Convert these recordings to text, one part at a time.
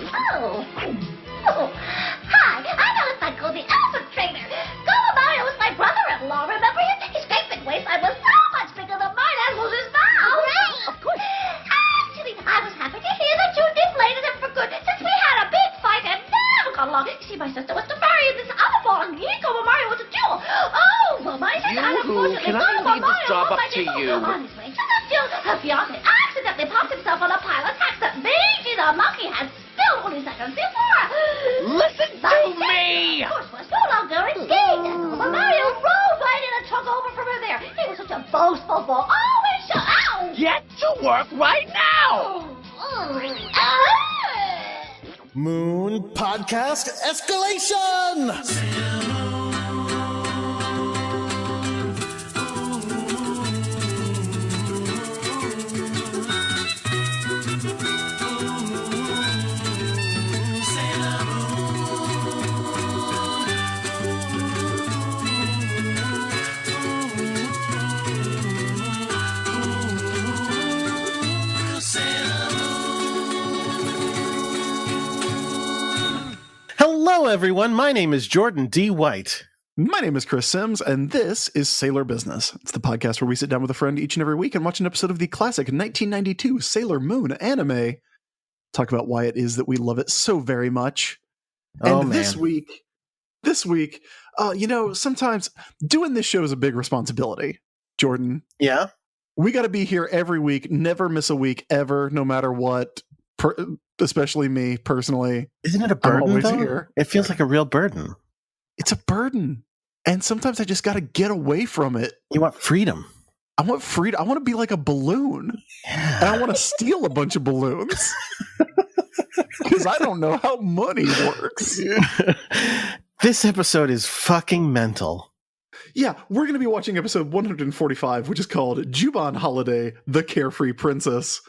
Oh. Oh. Hi, I'm Elephant the Elephant Trainer. Goma Mario was my brother-in-law. Remember him? His great big waistline was so much bigger than mine, as was his mouth. Right. Of course. Actually, I was happy to hear that you deflated him for good, since we had a big fight and never got along. You see, my sister was to marry this other boy, and he, Goma Mario, was a duel. Oh, well, my sister, unfortunately, can I leave this job up to you? On his way to the duel, her fiancé accidentally popped himself on a pile of tacks that Mingy the monkey had spilled only seconds before. Listen to me! Of course, was no longer engaged. But Mario rode right in and took over from her there. He was such a boastful boy. Always so. Ow! Get to work right now! Moon Podcast Escalation! Hello, everyone. My name is Jordan D. White. My name is Chris Sims, and this is Sailor Business. It's the podcast where we sit down with a friend each and every week and watch an episode of the classic 1992 Sailor Moon anime. Talk about why it is that we love it so very much. Oh, and man. this week, sometimes doing this show is a big responsibility, Jordan. Yeah? We got to be here every week, never miss a week, ever, no matter what. Especially me, personally. Isn't it a I'm burden, always though? here. It feels like a real burden. It's a burden. And sometimes I just got to get away from it. You want freedom. I want freedom. I want to be like a balloon. Yeah. And I want to steal a bunch of balloons. Because I don't know how money works. This episode is fucking mental. Yeah, we're going to be watching episode 145, which is called Juban Holiday, The Carefree Princess.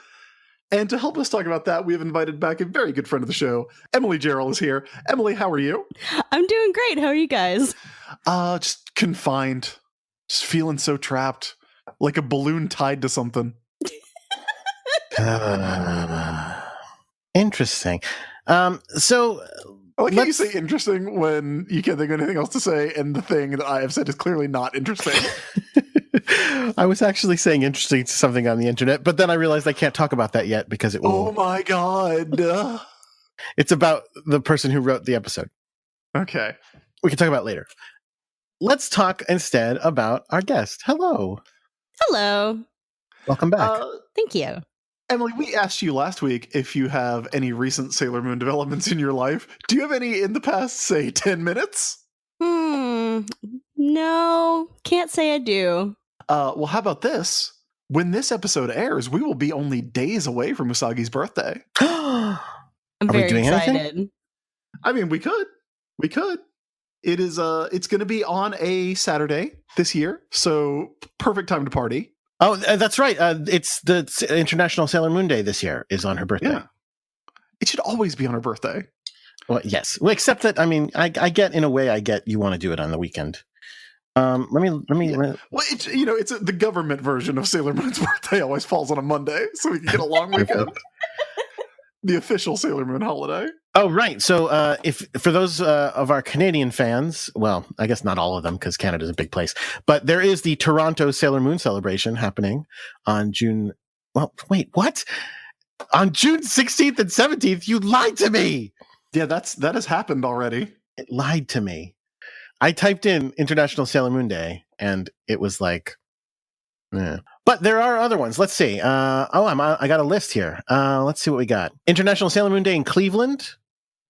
And to help us talk about that, we have invited back a very good friend of the show. Emily Gerald is here. Emily, how are you? I'm doing great. How are you guys? Just confined. Just feeling so trapped. Like a balloon tied to something. Interesting. So I like how you say interesting when you can't think of anything else to say, and the thing that I have said is clearly not interesting. I was actually saying interesting to something on the internet, but then I realized I can't talk about that yet because it will. Oh my god. It's about the person who wrote the episode. Okay. We can talk about it later. Let's talk instead about our guest. Hello. Hello. Welcome back. Thank you. Emily, we asked you last week if you have any recent Sailor Moon developments in your life. Do you have any in the past, say, 10 minutes? No, can't say I do. Well, how about this? When this episode airs, we will be only days away from Usagi's birthday. I'm Are we very doing anything? excited. I mean, we could. It is, it's going to be on a Saturday this year, so perfect time to party. Oh, that's right. It's the International Sailor Moon Day this year is on her birthday. Yeah. It should always be on her birthday. Well, yes. Well, except that, I mean, I get, in a way, I get you want to do it on the weekend. Let me. Yeah. Well, it's the government version of Sailor Moon's birthday always falls on a Monday, so we can get a long weekend. The official Sailor Moon holiday. Oh, right. So if for those of our Canadian fans, well, I guess not all of them because Canada's a big place, but there is the Toronto Sailor Moon celebration happening on June. Well, wait, what? On June 16th and 17th, you lied to me. Yeah, that has happened already. It lied to me. I typed in International Sailor Moon Day, and it was like, eh. But there are other ones. Let's see. I got a list here. Let's see what we got. International Sailor Moon Day in Cleveland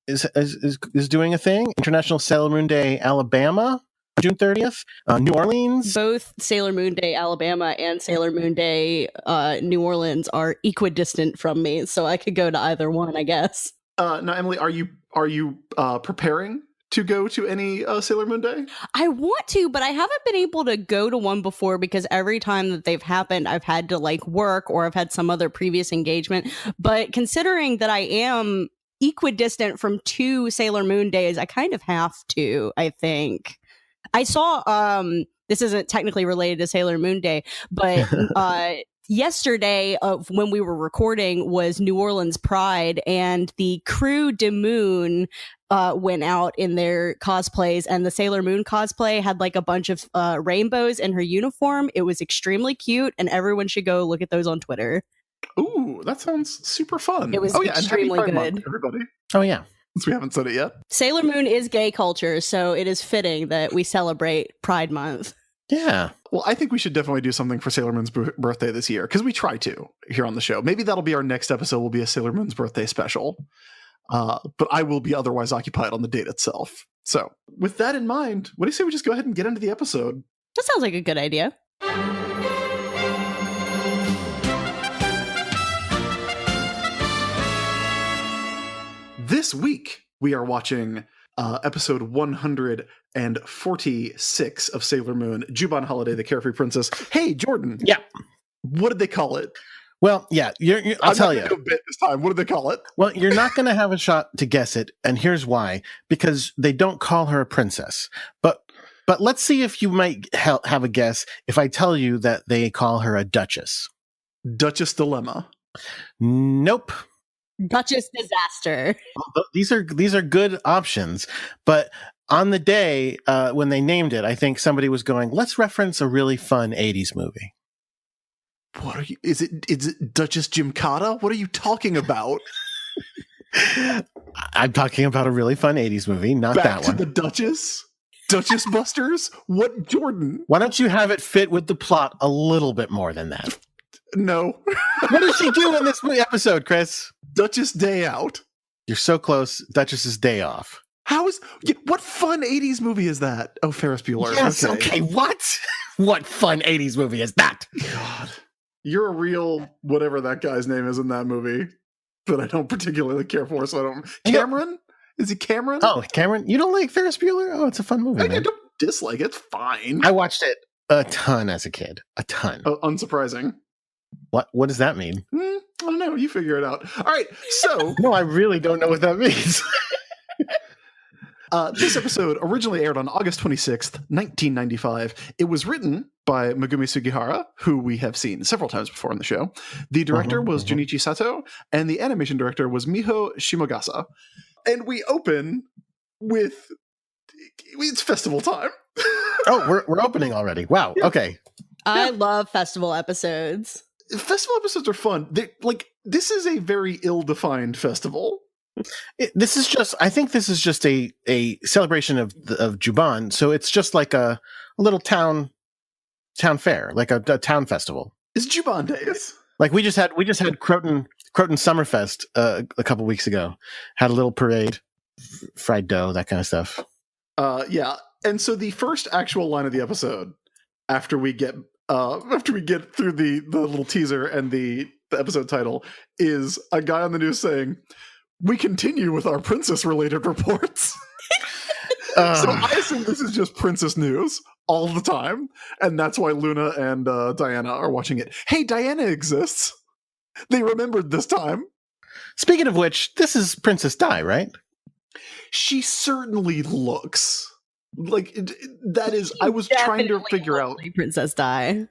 is doing a thing. International Sailor Moon Day, Alabama, June 30th. New Orleans. Both Sailor Moon Day Alabama and Sailor Moon Day New Orleans are equidistant from me, so I could go to either one, I guess. Now, Emily, are you preparing to go to any Sailor Moon Day? I want to, but I haven't been able to go to one before because every time that they've happened, I've had to work or I've had some other previous engagement. But considering that I am equidistant from 2 Sailor Moon Days, I kind of have to, I think. I saw, this isn't technically related to Sailor Moon Day, but yesterday of when we were recording was New Orleans Pride, and the Crew de Moon went out in their cosplays, and the Sailor Moon cosplay had like a bunch of rainbows in her uniform. It was extremely cute, and everyone should go look at those on Twitter. Ooh, that sounds super fun. It was and happy extremely Pride Month, good. everybody. Oh yeah. Since we haven't said it yet. Sailor Moon is gay culture, so it is fitting that we celebrate Pride Month. Yeah. Well, I think we should definitely do something for Sailor Moon's birthday this year, because we try to here on the show. Maybe that'll be our next episode, will be a Sailor Moon's birthday special. But I will be otherwise occupied on the date itself. So with that in mind, what do you say we just go ahead and get into the episode? That sounds like a good idea. This week, we are watching episode 146 of Sailor Moon, Juban Holiday, the Carefree Princess. Hey, Jordan. Yeah. What did they call it? Well, yeah, I'll tell you. A bit this time. What did they call it? Well, you're not going to have a shot to guess it, and here's why: because they don't call her a princess. But let's see if you might have a guess if I tell you that they call her a duchess. Duchess Dilemma. Nope. Duchess Disaster. These are good options, but on the day when they named it, I think somebody was going, "Let's reference a really fun '80s movie." What are you? Is it Duchess Gymkata? What are you talking about? I'm talking about a really fun '80s movie, not Back that to one. the Duchess? Duchess Busters? What, Jordan? Why don't you have it fit with the plot a little bit more than that? No. What does she do in this episode, Chris? Duchess Day Out. You're so close. Duchess's Day Off. What fun 80s movie is that? Oh, Ferris Bueller. Yes, okay. What? What fun 80s movie is that? God. You're a real whatever that guy's name is in that movie that I don't particularly care for, so I don't... Cameron? Is he Cameron? Oh, Cameron? You don't like Ferris Bueller? Oh, it's a fun movie, I man. don't dislike it. It's fine. I watched it a ton as a kid. A ton. Unsurprising. What does that mean? I don't know. You figure it out. All right. So... No, I really don't know what that means. This episode originally aired on August 26th, 1995. It was written by Megumi Sugihara, who we have seen several times before on the show. The director was Junichi Sato, and the animation director was Miho Shimogasa. And we open with... It's festival time. Oh, we're opening already. Wow. Yeah. Okay. I love festival episodes. Festival episodes are fun. This is a very ill-defined festival. I think this is just a celebration of Juban. So it's just like a little town fair, like a town festival. It's Juban Days. Like we just had Croton Summerfest a couple weeks ago. Had a little parade, fried dough, that kind of stuff. Yeah. And so the first actual line of the episode, after we get through the little teaser and the episode title, is a guy on the news saying, "We continue with our princess-related reports." So I assume this is just princess news all the time, and that's why Luna and Diana are watching it. Hey, Diana exists. They remembered this time. Speaking of which, this is Princess Di, right? She certainly looks like that is. I was trying to figure out Princess Di.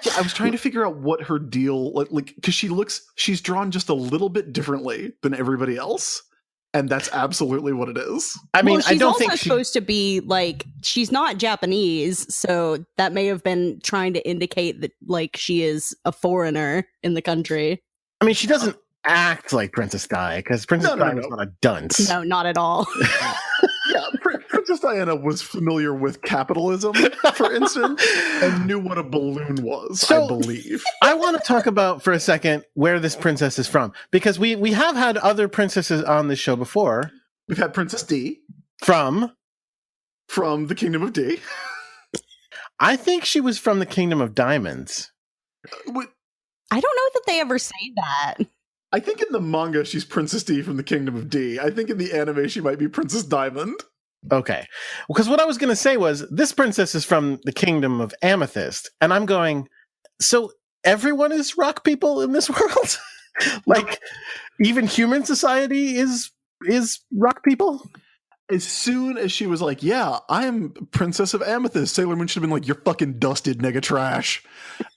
Yeah, I was trying to figure out what her deal like because she's drawn just a little bit differently than everybody else, and that's absolutely what it is. I mean, she's I don't also think supposed to be like she's not Japanese, so that may have been trying to indicate that like she is a foreigner in the country. I mean, she doesn't act like Princess Di because Princess Di was not a dunce. No, not at all. Yeah, Princess Diana was familiar with capitalism, for instance, and knew what a balloon was, so, I believe. I want to talk about for a second where this princess is from, because we have had other princesses on this show before. We've had Princess D. From the Kingdom of D. I think she was from the Kingdom of Diamonds. I don't know that they ever say that. I think in the manga, she's Princess D from the Kingdom of D. I think in the anime, she might be Princess Diamond. Okay. Because what I was going to say was, this princess is from the Kingdom of Amethyst. And I'm going, so everyone is rock people in this world? Like, even human society is rock people? As soon as she was like, yeah, I'm Princess of Amethyst, Sailor Moon should have been like, you're fucking dusted, nigga trash,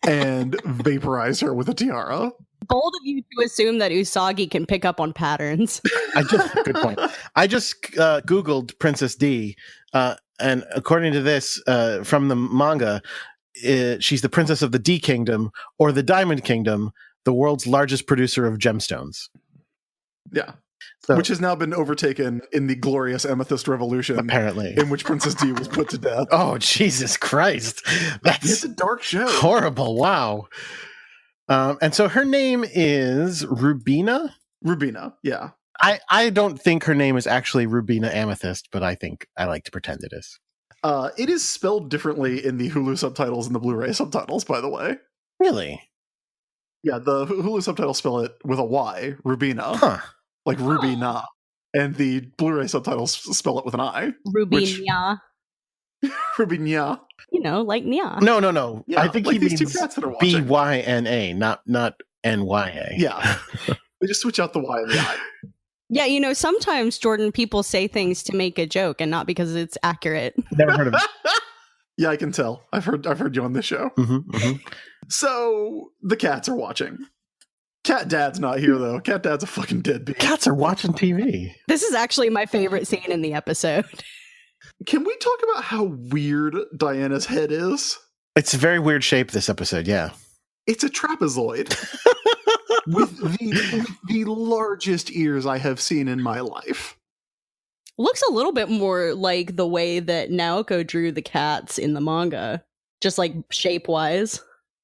and vaporize her with a tiara. Bold of you to assume that Usagi can pick up on patterns. Good point. I just Googled Princess D, and according to this, from the manga, she's the princess of the D Kingdom, or the Diamond Kingdom, the world's largest producer of gemstones. Yeah. So, Which has now been overtaken in the glorious Amethyst Revolution, apparently, in which Princess D was put to death. Oh, Jesus Christ. It's That's a dark show. horrible. Wow. And so her name is Rubina? Rubina, yeah. I don't think her name is actually Rubina Amethyst, but I think I like to pretend it is. It is spelled differently in the Hulu subtitles and the Blu-ray subtitles, by the way. Really? Yeah, the Hulu subtitles spell it with a Y, Rubina, Huh. like Rubina. And the Blu-ray subtitles spell it with an I. Rubinia. Rubina. You know, like Nya. No. Yeah, I think like he these two means cats that are watching. BYNA, not NYA. Yeah. They just switch out the Y and the I. Yeah, you know, sometimes, Jordan, people say things to make a joke and not because it's accurate. Never heard of it. Yeah, I can tell. I've heard you on this show. So the cats are watching. Cat Dad's not here though. Cat Dad's a fucking deadbeat. Cats are watching TV. This is actually my favorite scene in the episode. Can we talk about how weird Diana's head is? It's a very weird shape this episode, yeah. It's a trapezoid with the largest ears I have seen in my life. Looks a little bit more like the way that Naoko drew the cats in the manga, just like shape-wise.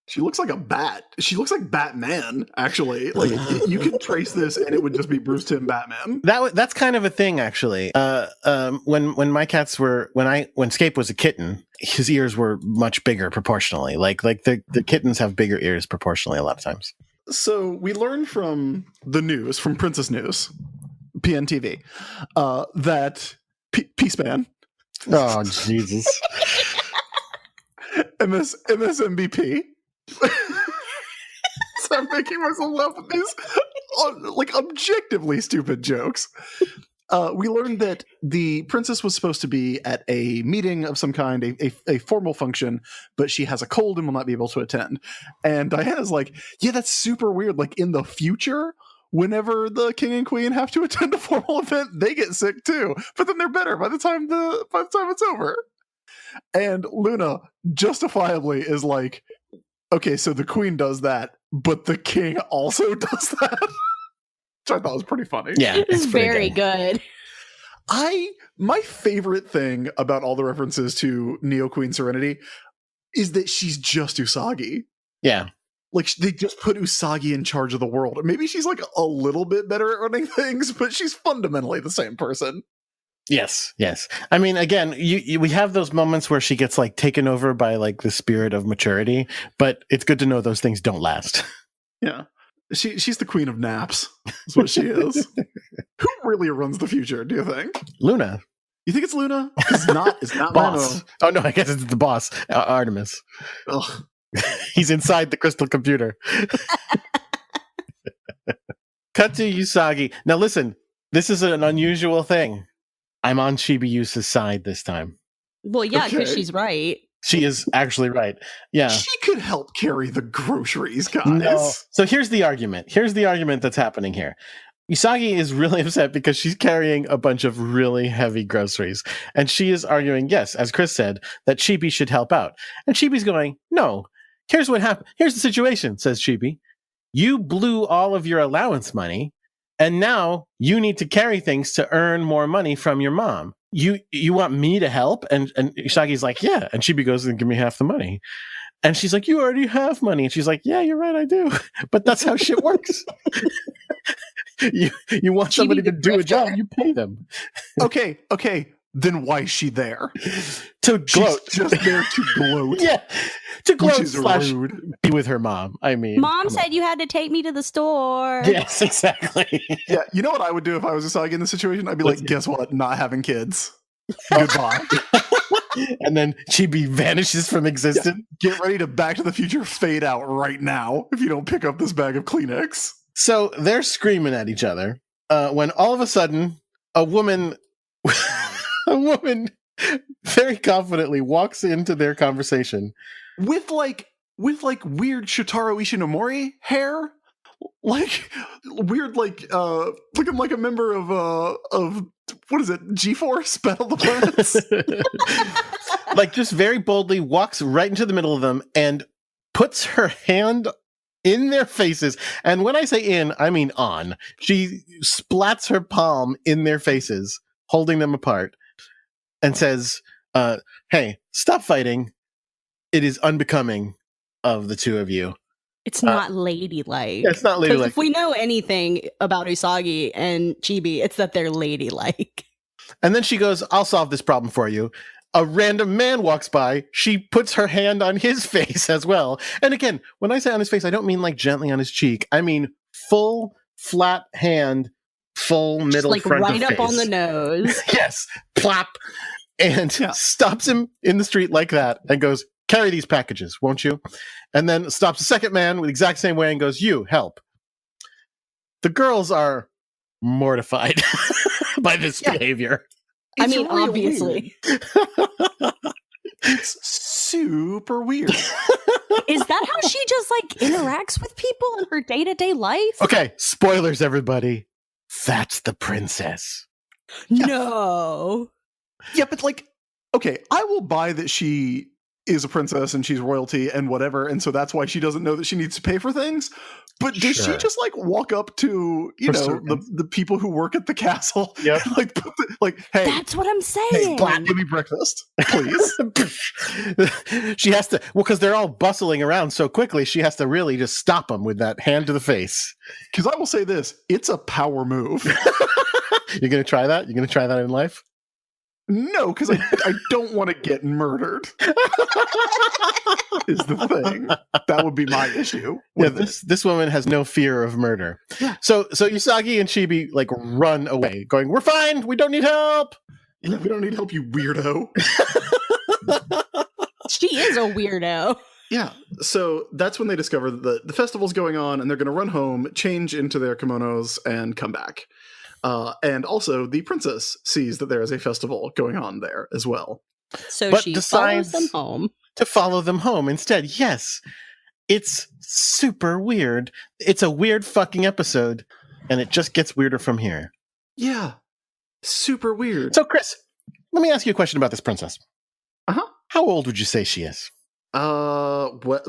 She looks like a bat. She looks like Batman, actually. Like, you could trace this and it would just be Bruce Timm Batman. That's kind of a thing, actually. When my cats were when Scape was a kitten, his ears were much bigger proportionally. Like the kittens have bigger ears proportionally a lot of times. So we learned from the news, from Princess News, PNTV, that P-Span. Oh Jesus! MSMBP. So I'm making myself laugh with these like objectively stupid jokes. We learned that the princess was supposed to be at a meeting of some kind, a formal function, but she has a cold and will not be able to attend. And Diana's like, yeah, that's super weird. Like in the future, whenever the king and queen have to attend a formal event, they get sick too. But then they're better by the time it's over. And Luna justifiably is like, okay, so the queen does that, but the king also does that. Which I thought was pretty funny. Yeah, It's very good. My favorite thing about all the references to Neo Queen Serenity is that she's just Usagi. Yeah. Like, they just put Usagi in charge of the world. Maybe she's like a little bit better at running things, but she's fundamentally the same person. Yes. I mean, again, we have those moments where she gets like taken over by like the spirit of maturity, but it's good to know those things don't last. Yeah. She's the queen of naps. That's what she is. Who really runs the future, do you think? Luna. You think it's Luna? It's not Boss. Momo. Oh no, I guess it's the boss, Artemis. Ugh. He's inside the crystal computer. Cut to Usagi. Now listen, this is an unusual thing. I'm on Chibi-Usa's side this time. Well, yeah, because Okay. she's right. She is actually right. Yeah. She could help carry the groceries, guys. No. So here's the argument. Here's the argument that's happening here. Usagi is really upset because she's carrying a bunch of really heavy groceries. And she is arguing, yes, as Chris said, that Chibi should help out. And Chibi's going, no, here's what happened. Here's the situation, says Chibi. You blew all of your allowance money, and now you need to carry things to earn more money from your mom. You want me to help? And Usagi's like, yeah. And Chibi goes and give me half the money. And she's like, you already have money. And she's like, yeah, you're right, I do. But that's how shit works. You want somebody to do a job, you pay them. Okay. Then why is she there? To gloat. She's just there to gloat. Yeah. To gloat Which is / rude. be with her mom. I mean. Mom come said you had to take me to the store. on. Yes, exactly. Yeah, you know what I would do if I was Usagi in this situation? I'd be like, guess what? Not having kids. Goodbye. And then Chibi vanishes from existence. Get ready to Back to the Future fade out right now if you don't pick up this bag of Kleenex. So they're screaming at each other when all of a sudden a woman A woman very confidently walks into their conversation. with weird Shotaro Ishinomori hair, like weird, looking like a member of what is it, G-Force, Battle of the Planets. Like, just very boldly walks right into the middle of them and puts her hand in their faces. And when I say in, I mean on. She splats her palm in their faces, holding them apart, and says, hey, stop fighting. It is unbecoming of the two of you. It's not ladylike. It's not 'Cause ladylike. if we know anything about Usagi and Chibi, it's that they're ladylike. And then she goes, I'll solve this problem for you. A random man walks by. She puts her hand on his face as well. And again, when I say on his face, I don't mean like gently on his cheek. I mean full, flat hand, full Just middle like front right of up on face. the nose. Yes, plop. And Yeah. stops him in the street like that and goes, carry these packages, won't you? And then stops a second man with the exact same way and goes, you, help. The girls are mortified by this behavior. I It's mean, really obviously. weird. It's super weird. Is that how she just like interacts with people in her day-to-day life? Okay, spoilers, everybody. That's the princess. No. Yeah, but okay, I will buy that she is a princess and she's royalty and whatever, and so that's why she doesn't know that she needs to pay for things. But does Sure. she just walk up to For certain. the people who work at the castle? Yep. Hey, That's what I'm saying. hey, Black, give me breakfast, please. She has to, well, because they're all bustling around so quickly, she has to really just stop them with that hand to the face. Because I will say this: it's a power move. You're going to try that? You're going to try that in life? No, because I don't want to get murdered. Is the thing. That would be my issue. Yeah, with it. this woman has no fear of murder. Yeah. So Usagi and Chibi run away, going, "We're fine. We don't need help." Yeah, we don't need help, you weirdo. She is a weirdo. Yeah, so that's when they discover that the festival's going on, and they're going to run home, change into their kimonos, and come back. And also, the princess sees that there is a festival going on there as well. So But she decides- follows them home. To follow them home instead. Yes, it's super weird. It's a weird fucking episode, and it just gets weirder from here. Yeah, super weird. So, Chris, let me ask you a question about this princess. Uh-huh. How old would you say she is? What?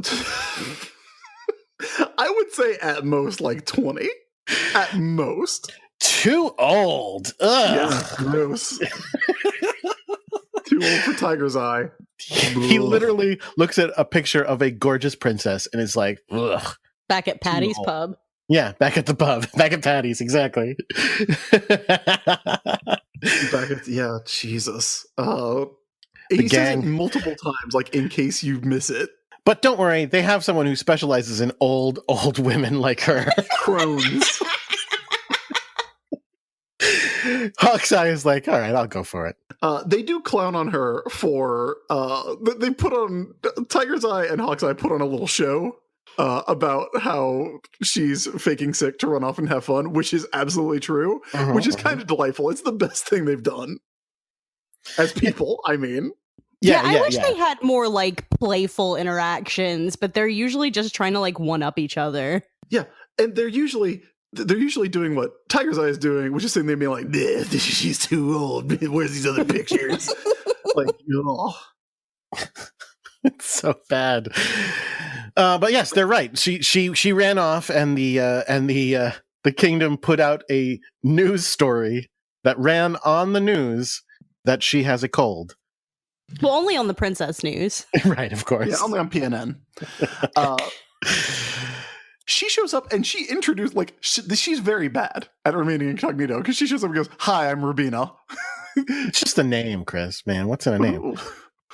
I would say at most 20. At most. Too old. Ugh. Yeah, gross. Too old for Tiger's Eye. He literally looks at a picture of a gorgeous princess and is like, ugh. Back at Patty's old. pub. Yeah, back at the pub. Back at Patty's, exactly. Yeah, Jesus. The He says it gang. multiple times, in case you miss it. But don't worry, they have someone who specializes in old women like her. Crones. Hawkeye is like, all right, I'll go for it. They do clown on her for they put on Tiger's Eye and Hawkeye put on a little show about how she's faking sick to run off and have fun, which is absolutely true, which is kind of delightful. It's the best thing they've done as people. I mean, I wish they had more playful interactions, but they're usually just trying to one up each other. yeah, and they're usually doing what Tiger's Eye is doing, which is saying they'd be like, "Nah, she's too old. Where's these other pictures?" Oh. It's so bad. But yes, they're right. She ran off, and the kingdom put out a news story that ran on the news that she has a cold. Well, only on the Princess News. Right, of course. Yeah, only on PNN. She shows up and she introduced, she's very bad at remaining incognito because she shows up and goes, "Hi, I'm Rubina." It's just a name, Chris, man. What's in a name?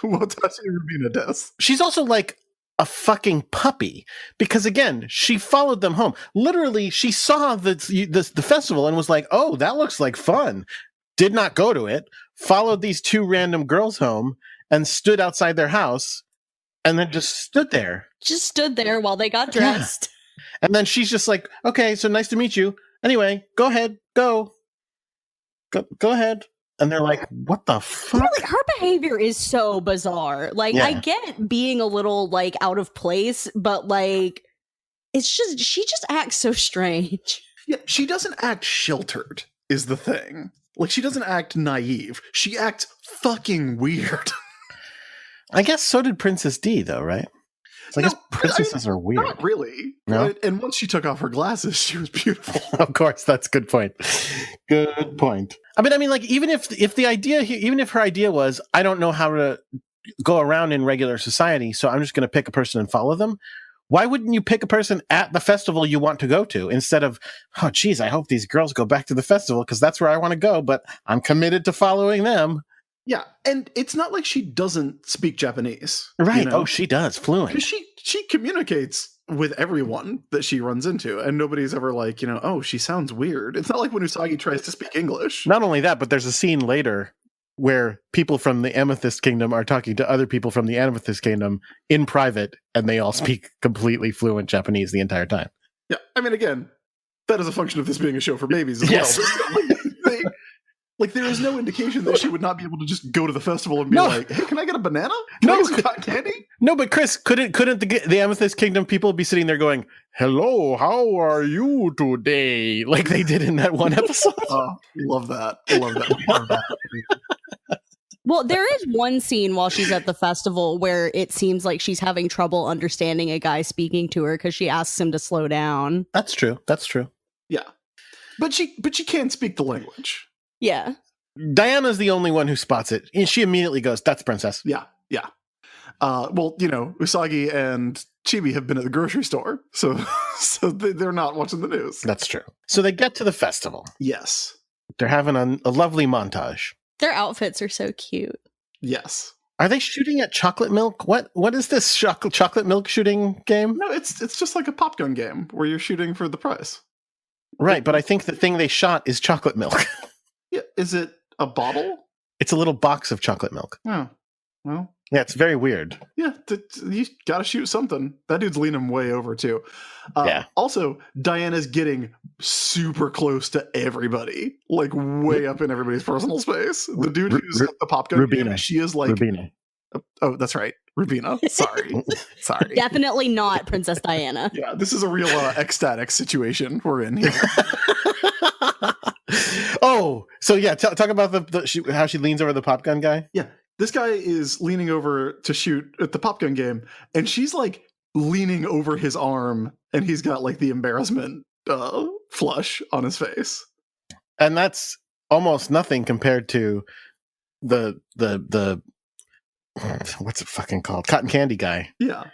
Watashi Rubina des. She's also like a fucking puppy because, again, she followed them home. Literally, she saw the festival and was like, "Oh, that looks like fun." Did not go to it, followed these two random girls home and stood outside their house and then just stood there. Just stood there while they got dressed. And then she's just like, "Okay, so nice to meet you. Anyway, go ahead. Go ahead." and they're like, what the fuck? Like, her behavior is so bizarre. Like, Yeah. I get being a little like out of place, but like, it's just she just acts so strange. Yeah, she doesn't act sheltered, is the thing. Like, she doesn't act naive. She acts fucking weird. I guess so did Princess D, though, right? So I No, guess princesses are weird. Not really. No? And once she took off her glasses, she was beautiful. Of course, that's a good point. Good point. I mean, like, even if the idea, even if her idea was, I don't know how to go around in regular society, so I'm just going to pick a person and follow them. Why wouldn't you pick a person at the festival you want to go to instead of, oh, geez, I hope these girls go back to the festival because that's where I want to go, but I'm committed to following them. Yeah, and it's not like she doesn't speak Japanese. Right. You know? Oh, she does. Fluent. 'Cause she communicates with everyone that she runs into, and nobody's ever like, oh, she sounds weird. It's not like when Usagi tries to speak English. Not only that, but there's a scene later where people from the Amethyst Kingdom are talking to other people from the Amethyst Kingdom in private, and they all speak completely fluent Japanese the entire time. Yeah, I mean, again, that is a function of this being a show for babies as Yes. well. Like, there is no indication that she would not be able to just go to the festival and be No. like, hey, can I get a banana? Can I No. get some cotton candy? No, but Chris, couldn't the Amethyst Kingdom people be sitting there going, hello, how are you today? Like they did in that one episode. Oh, love that. Love that. Well, there is one scene while she's at the festival where it seems like she's having trouble understanding a guy speaking to her because she asks him to slow down. That's true. That's true. Yeah. But she can speak the language. Yeah. Diana's the only one who spots it. And she immediately goes, that's Princess. Yeah, yeah. Well, Usagi and Chibi have been at the grocery store, so they're not watching the news. That's true. So they get to the festival. Yes. They're having a lovely montage. Their outfits are so cute. Yes. Are they shooting at chocolate milk? What is this chocolate milk shooting game? No, it's just like a pop gun game where you're shooting for the prize. Right, but I think the thing they shot is chocolate milk. Yeah. Is it a bottle? It's a little box of chocolate milk. Oh. Well, Yeah, it's very weird. yeah, you gotta shoot something. That dude's leaning way over, too. Yeah. Also, Diana's getting super close to everybody. Like, way up in everybody's personal space. The dude who's at the pop gun Rubina. game, she is like... Rubina. Oh, that's right. Rubina. Sorry. Sorry. Definitely not Princess Diana. Yeah, this is a real ecstatic situation we're in here. Oh, so yeah, talk about how she leans over the pop gun guy. Yeah, this guy is leaning over to shoot at the pop gun game, and she's like leaning over his arm, and he's got like the embarrassment flush on his face. And that's almost nothing compared to the what's it fucking called? Cotton candy guy. Yeah.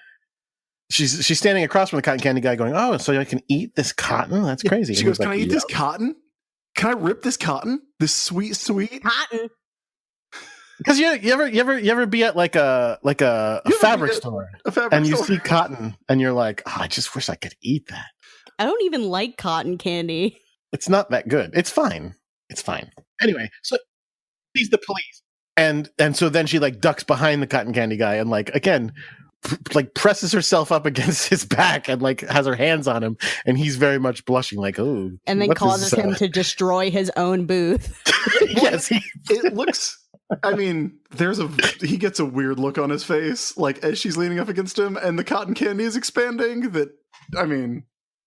She's standing across from the cotton candy guy going, oh, so I can eat this cotton? That's crazy. She And goes, he's "Can I like, eat this cotton? Can I rip this cotton? This sweet, sweet." Cotton. Because you ever be at like a You ever fabric be at store A fabric and you store. see cotton and you're like, oh, I just wish I could eat that. I don't even like cotton candy. It's not that good. It's fine. It's fine. Anyway, so he's the police. And so then she like ducks behind the cotton candy guy and like again like presses herself up against his back and like has her hands on him and he's very much blushing like, oh, And then what is causes this, him to destroy his own booth. Yes, It looks. I mean, he gets a weird look on his face, like as she's leaning up against him, and the cotton candy is expanding. That, I mean,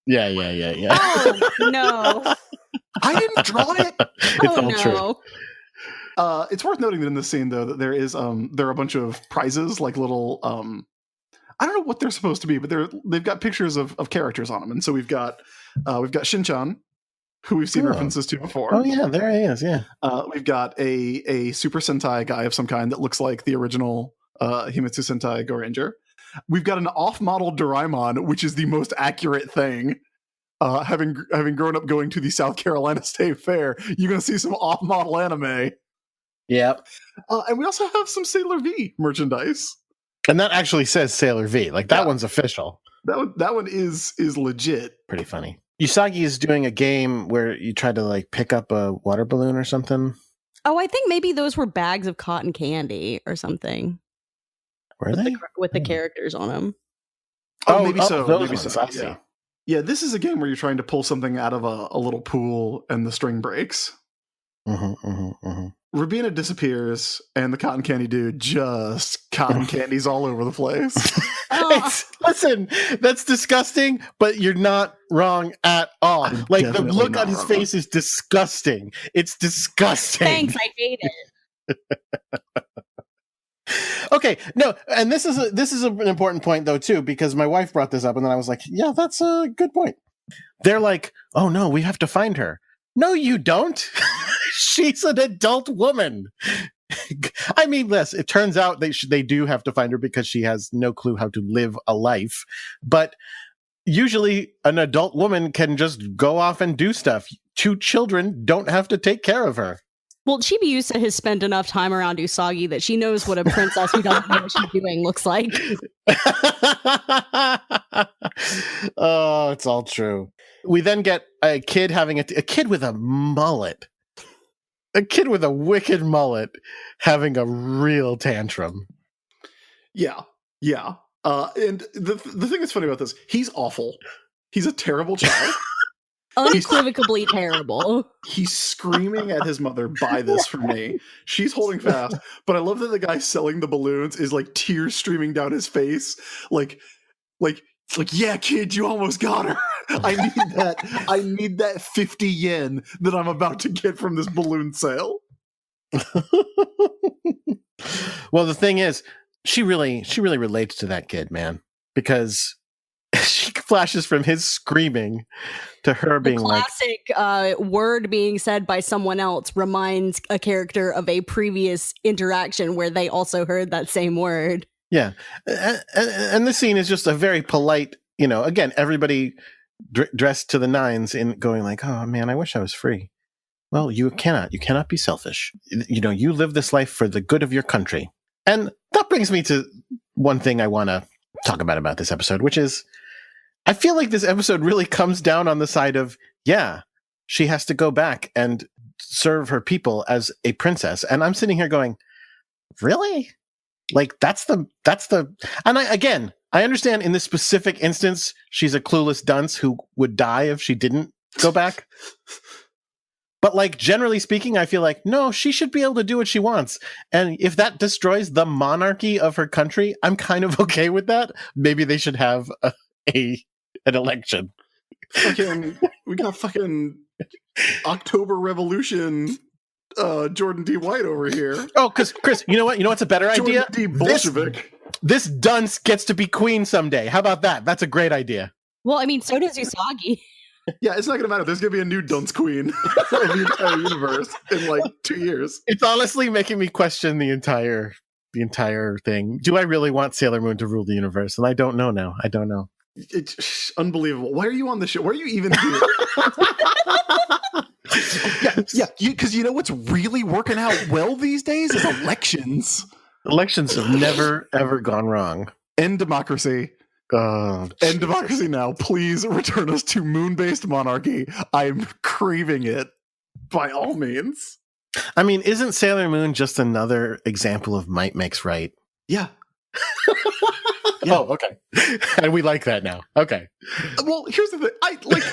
yeah. Oh, no. I didn't draw it. It's Oh, all true. no. It's worth noting that in this scene, though, that there are a bunch of prizes, like little I don't know what they're supposed to be, but they've got pictures of characters on them, and so we've got Shinchan, who we've seen Oh. references to before. Oh yeah, there he is. Yeah, We've got a Super Sentai guy of some kind that looks like the original Himitsu Sentai Go Ranger. We've got an off-model Doraemon, which is the most accurate thing. Having grown up going to the South Carolina State Fair, you're going to see some off-model anime. yeah. And we also have some Sailor V merchandise. And that actually says Sailor V. Like that Yeah. one's official. That one is legit. Pretty funny. Usagi is doing a game where you try to like pick up a water balloon or something. Oh, I think maybe those were bags of cotton candy or something Were they? with the Hmm. characters on them. Oh, maybe so. those Maybe ones, so. I see. Yeah. Yeah, this is a game where you're trying to pull something out of a little pool and the string breaks. Rubina disappears, and the cotton candy dude just cotton candies all over the place. Listen, that's disgusting, but you're not wrong at all. I'm Like, the definitely look not on his wrong. face is disgusting. It's disgusting. Thanks, I hate it. Okay, no, and this is an important point though too, because my wife brought this up, and then I was like, yeah, that's a good point. They're like, oh no, we have to find her. No, you don't. She's an adult woman. I mean, yes, it turns out they do have to find her because she has no clue how to live a life. But usually an adult woman can just go off and do stuff. 2 children don't have to take care of her. Well, Chibi Yusa has spent enough time around Usagi that she knows what a princess who doesn't know what she's doing looks like. Oh, it's all true. We then get a kid having a kid with a mullet. A kid with a wicked mullet having a real tantrum. Yeah. And the thing that's funny about this, he's awful. He's a terrible child. Unequivocally terrible. He's screaming at his mother, buy this for me. She's holding fast, but I love that the guy selling the balloons is like tears streaming down his face. Like, yeah, kid, you almost got her. I need that 50 yen that I'm about to get from this balloon sale. Well, the thing is, she really relates to that kid, man, because she flashes from his screaming to her being the classic word being said by someone else reminds a character of a previous interaction where they also heard that same word. Yeah. And this scene is just a very polite, again, everybody dressed to the nines in going like, oh man, I wish I was free. Well, you cannot be selfish. You live this life for the good of your country. And that brings me to one thing I want to talk about this episode, which is, I feel like this episode really comes down on the side of, yeah, she has to go back and serve her people as a princess. And I'm sitting here going, really? Like, that's the, and I understand in this specific instance, she's a clueless dunce who would die if she didn't go back. But like, generally speaking, I feel like, no, she should be able to do what she wants. And if that destroys the monarchy of her country, I'm kind of okay with that. Maybe they should have an election. We got fucking October Revolution Jordan D. White over here. Oh, because Chris, you know what's a better idea? Jordan D. Bolshevik. This dunce gets to be queen someday. How about that? That's a great idea. Well, I mean, so does Usagi. Yeah, it's not going to matter. There's going to be a new dunce queen of the entire universe in like 2 years. It's honestly making me question the entire thing. Do I really want Sailor Moon to rule the universe? And I don't know now. I don't know. It's unbelievable. Why are you on the show? Why are you even here? yeah. Because you know what's really working out well these days is elections. Elections have never ever gone wrong. End democracy. End democracy now. Please return us to moon-based monarchy. I'm craving it by all means. I mean, isn't Sailor Moon just another example of might makes right? Yeah. Yeah. Oh, okay. And we like that now. Okay. Well, here's the thing. I like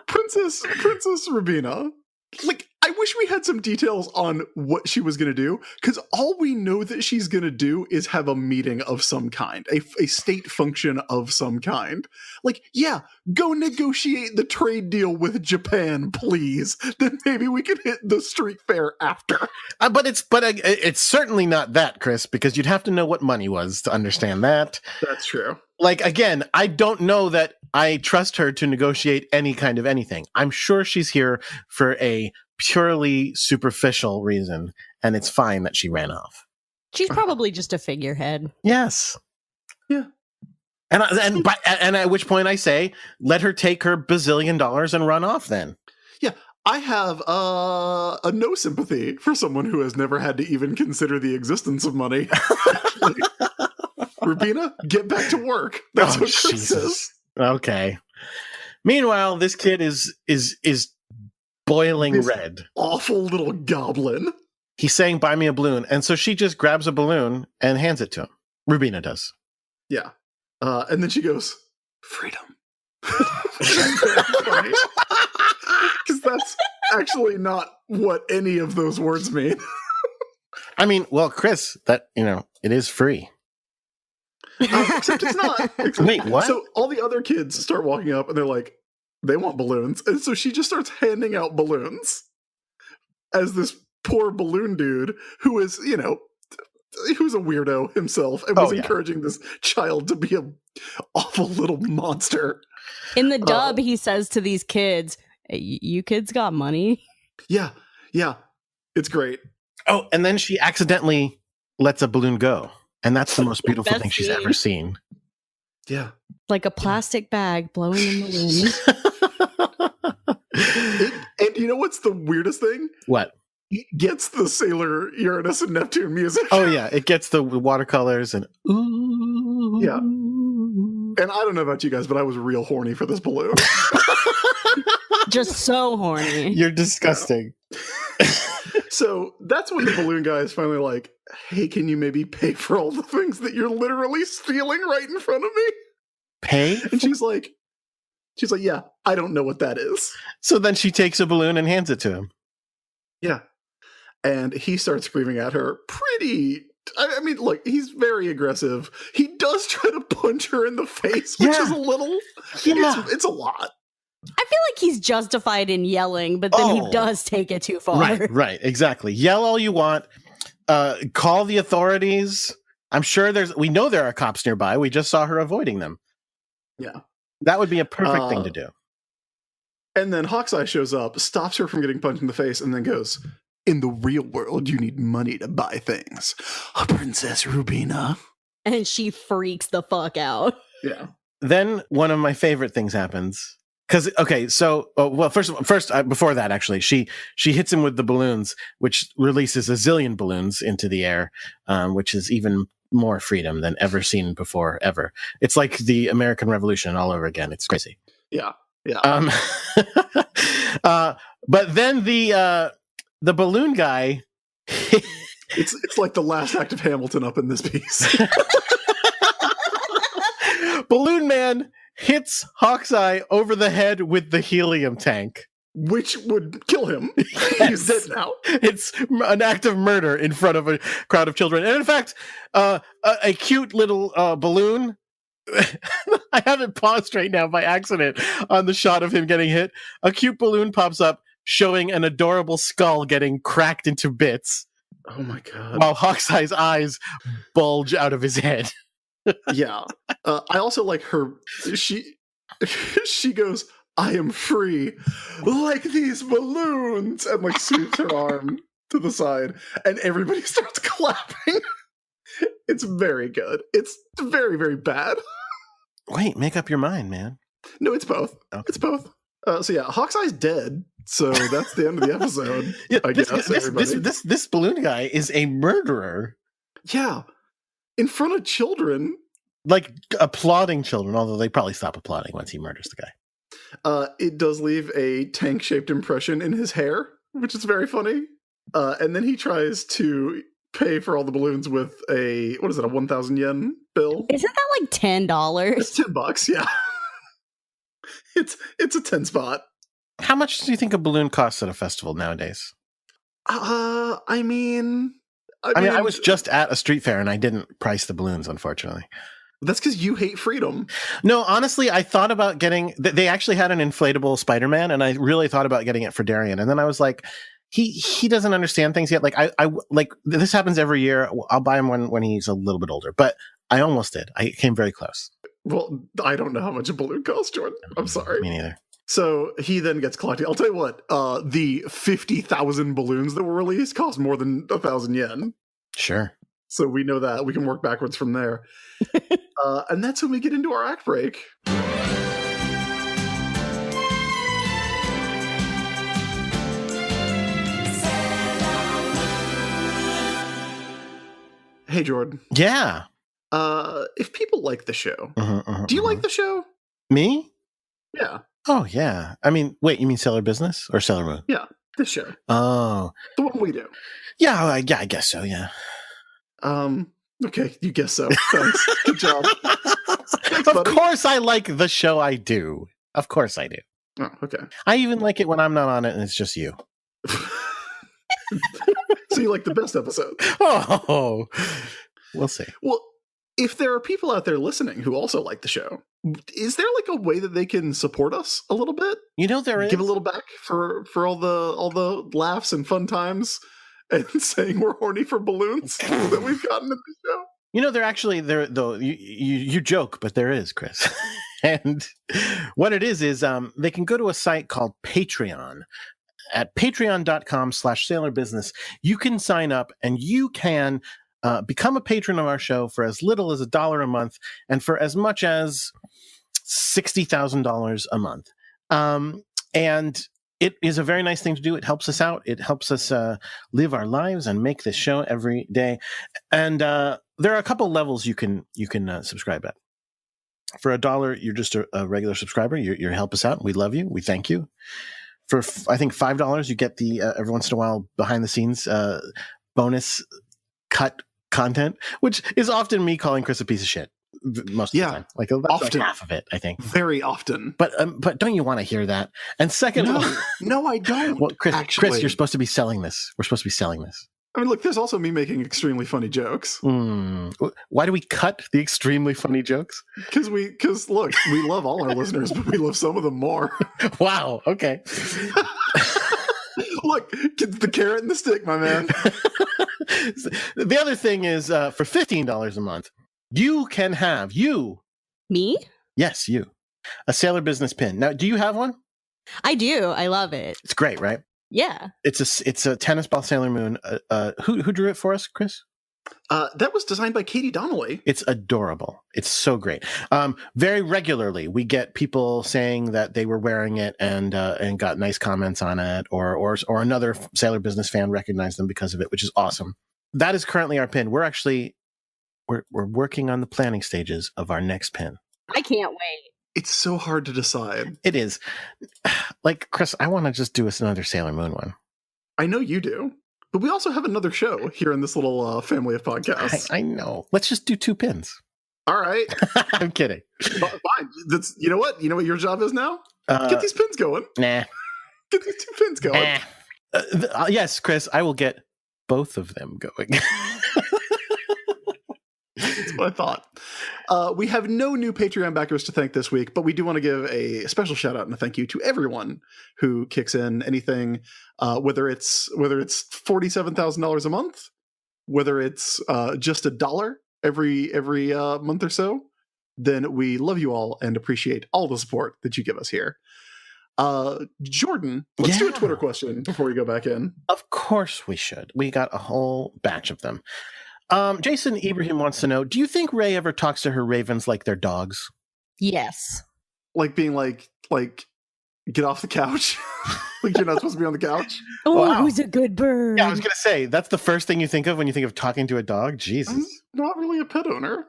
Princess Rubina. Like, I wish we had some details on what she was going to do, because all we know that she's going to do is have a meeting of some kind, a state function of some kind. Like, yeah, go negotiate the trade deal with Japan, please. Then maybe we can hit the street fair after. But it's certainly not that, Chris, because you'd have to know what money was to understand that. That's true. Like, again, I don't know that I trust her to negotiate any kind of anything. I'm sure she's here for a purely superficial reason, and it's fine that she ran off. She's probably just a figurehead. Yes. Yeah. And at which point I say, let her take her bazillion dollars and run off then. Yeah. I have a no sympathy for someone who has never had to even consider the existence of money. Rubina, get back to work. That's what Chris says. Okay. Meanwhile, this kid is boiling This red. Awful little goblin. He's saying, buy me a balloon. And so she just grabs a balloon and hands it to him. Rubina does. Yeah. And then she goes, freedom. Because that's actually not what any of those words mean. I mean, well, Chris, that, it is free. Except it's not. Wait, what? So all the other kids start walking up and they're like, they want balloons. And so she just starts handing out balloons as this poor balloon dude who is, who's a weirdo himself and was encouraging this child to be a awful little monster. In the dub, he says to these kids, hey, you kids got money? Yeah. It's great. Oh, and then she accidentally lets a balloon go. And that's the most beautiful Best thing she's scene. ever seen. Yeah. Like a plastic bag blowing in the wind. And you know what's the weirdest thing? What? It gets the Sailor Uranus and Neptune music. Oh, yeah. It gets the watercolors and ooh. Yeah. And I don't know about you guys, but I was real horny for this balloon. Just so horny. You're disgusting. So that's when the balloon guy is finally like, hey, can you maybe pay for all the things that you're literally stealing right in front of me? Pay? And she's like, yeah, I don't know what that is. So then she takes a balloon and hands it to him. Yeah. And he starts screaming at her pretty... I mean, look, he's very aggressive. He does try to punch her in the face, which is a little... Yeah. It's a lot. I feel like he's justified in yelling, but then he does take it too far. Right, exactly. Yell all you want. Call the authorities. I'm sure we know there are cops nearby. We just saw her avoiding them. Yeah. That would be a perfect thing to do. And then Hawkeye shows up, stops her from getting punched in the face, and then goes, in the real world, you need money to buy things. Princess Rubina. And she freaks the fuck out. Yeah. Then one of my favorite things happens. Because, okay, so, first, before that, actually, she hits him with the balloons, which releases a zillion balloons into the air, which is even more freedom than ever seen before, ever. It's like the American Revolution all over again. It's crazy. Yeah. But then the balloon guy... It's like the last act of Hamilton up in this piece. Balloon Man hits Hawkeye over the head with the helium tank. Which would kill him. He's dead now. It's an act of murder in front of a crowd of children. And in fact, a cute little balloon... I have it paused right now by accident on the shot of him getting hit. A cute balloon pops up showing an adorable skull getting cracked into bits. Oh my god. While Hawkeye's eyes bulge out of his head. Yeah. I also like her. She goes, I am free, like these balloons, and like sweeps her arm to the side, and everybody starts clapping. It's very good. It's very, very bad. Wait, make up your mind, man. No, it's both. Okay. It's both. So yeah, Hawkeye's dead. So that's the end of the episode. Yeah, I guess this balloon guy is a murderer. Yeah. In front of children. Like applauding children, although they probably stop applauding once he murders the guy. It does leave a tank-shaped impression in his hair, which is very funny. And then he tries to pay for all the balloons with a 1,000 yen bill? Isn't that like $10? It's $10, yeah. It's a 10 spot. How much do you think a balloon costs at a festival nowadays? I mean, I was just at a street fair and I didn't price the balloons, unfortunately. That's because you hate freedom. No, honestly, I thought about getting... They actually had an inflatable Spider-Man, and I really thought about getting it for Darian. And then I was like, he doesn't understand things yet. Like, I like this happens every year. I'll buy him when he's a little bit older. But I almost did. I came very close. Well, I don't know how much a balloon costs, Jordan. I'm sorry. Me neither. So he then gets collected. I'll tell you what, the 50,000 balloons that were released cost more than 1,000 yen. Sure. So we know that. We can work backwards from there. And that's when we get into our act break. Hey, Jordan. Yeah. If people like the show, do you like the show? Me? Yeah. Oh, yeah. I mean, wait, you mean Sailor Business or Sailor Moon? Yeah, this show. Oh. The one we do. Yeah, I guess so, yeah. Okay, you guess so. Thanks. Good job. Thanks, of course I like the show I do. Of course I do. Oh, okay. I even like it when I'm not on it and it's just you. So you like the best episode? Oh, we'll see. Well, if there are people out there listening who also like the show, is there like a way that they can support us a little bit? You know, there is. Give a little back for all the laughs and fun times and saying we're horny for balloons that we've gotten in the show. You know, there though you joke, but there is, Chris. And what it is they can go to a site called Patreon. At patreon.com/sailorbusiness, you can sign up and you can become a patron of our show for as little as $1 a month and for as much as $60,000 a month. And it is a very nice thing to do. It helps us out. It helps us live our lives and make this show every day. And there are a couple levels you can subscribe at. For $1, you're just a regular subscriber. You help us out. We love you. We thank you. For I think $5, you get the every once in a while behind the scenes bonus cut content, which is often me calling Chris a piece of shit most of the time. Like that's often. like half of it, I think. Very often. But don't you want to hear that? And second, no, I don't. Well, Chris, actually. you're supposed to be selling this. We're supposed to be selling this. I mean, look, there's also me making extremely funny jokes. Why do we cut the extremely funny jokes? Because look, we love all our listeners, but we love some of them more. Wow. Okay. Look, the carrot and the stick, my man. The other thing is, for $15 a month, you can have Me? Yes, you. A Sailor Business pin. Now, do you have one? I do. I love it. It's great, right? Yeah. It's a tennis ball Sailor Moon. Who drew it for us, Chris? That was designed by Katie Donnelly. It's adorable. It's so great. Very regularly, we get people saying that they were wearing it and got nice comments on it, or another Sailor Business fan recognized them because of it, which is awesome. That is currently our pin. We're working on the planning stages of our next pin. I can't wait. It's so hard to decide. It is. Like, Chris, I want to just do us another Sailor Moon one. I know you do. But we also have another show here in this little family of podcasts. I know. Let's just do 2 pins. All right. I'm kidding. Fine. You know what? You know what your job is now? Get these pins going. Nah. Get these 2 pins going. Yes, Chris, I will get both of them going. That's what I thought. We have no new Patreon backers to thank this week, but we do want to give a special shout out and a thank you to everyone who kicks in anything, whether it's $47,000 a month, whether it's just $1 every month or so. Then we love you all and appreciate all the support that you give us here. Jordan, let's do a Twitter question before we go back in. Of course we should. We got a whole batch of them. Jason Ibrahim wants to know, do you think Ray ever talks to her ravens like they're dogs? Yes. Like being like, get off the couch. Like you're not supposed to be on the couch. Oh, Wow. who's a good bird? Yeah, I was going to say, that's the first thing you think of when you think of talking to a dog? Jesus. I'm not really a pet owner.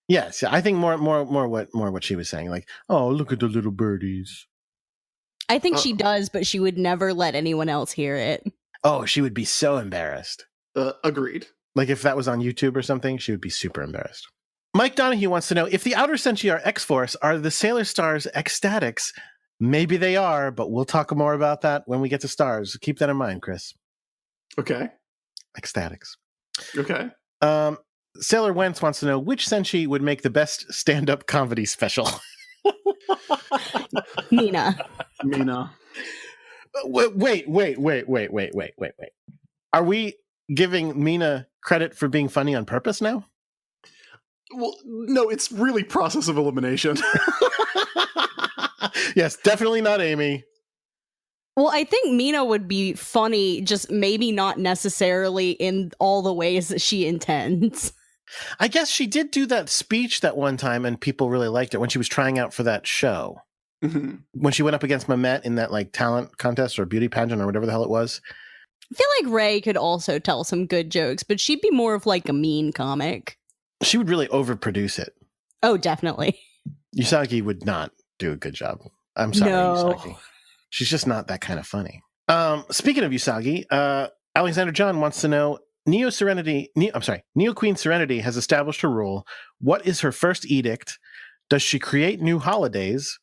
Yes, I think more what she was saying. Like, oh, look at the little birdies. I think she does, but she would never let anyone else hear it. Oh, she would be so embarrassed. Agreed. Like if that was on YouTube or something, she would be super embarrassed. Mike Donahue wants to know, if the Outer Senshi are X-Force, are the Sailor Stars ecstatics? Maybe they are, but we'll talk more about that when we get to stars. Keep that in mind, Chris. Okay. Ecstatics. Okay. Sailor Wentz wants to know, which Senshi would make the best stand-up comedy special? Mina. Wait. Are we giving Mina credit for being funny on purpose now? Well, no, it's really process of elimination. Yes, definitely not Amy. Well, I think Mina would be funny, just maybe not necessarily in all the ways that she intends. I guess she did do that speech that one time and people really liked it when she was trying out for that show. Mm-hmm. When she went up against Mamet in that like talent contest or beauty pageant or whatever the hell it was. I feel like Ray could also tell some good jokes, but she'd be more of like a mean comic. She would really overproduce it. Oh, definitely. Usagi would not do a good job. I'm sorry, No. Usagi. She's just not that kind of funny. Speaking of Usagi, Alexander John wants to know, Neo Queen Serenity has established her rule. What is her first edict? Does she create new holidays?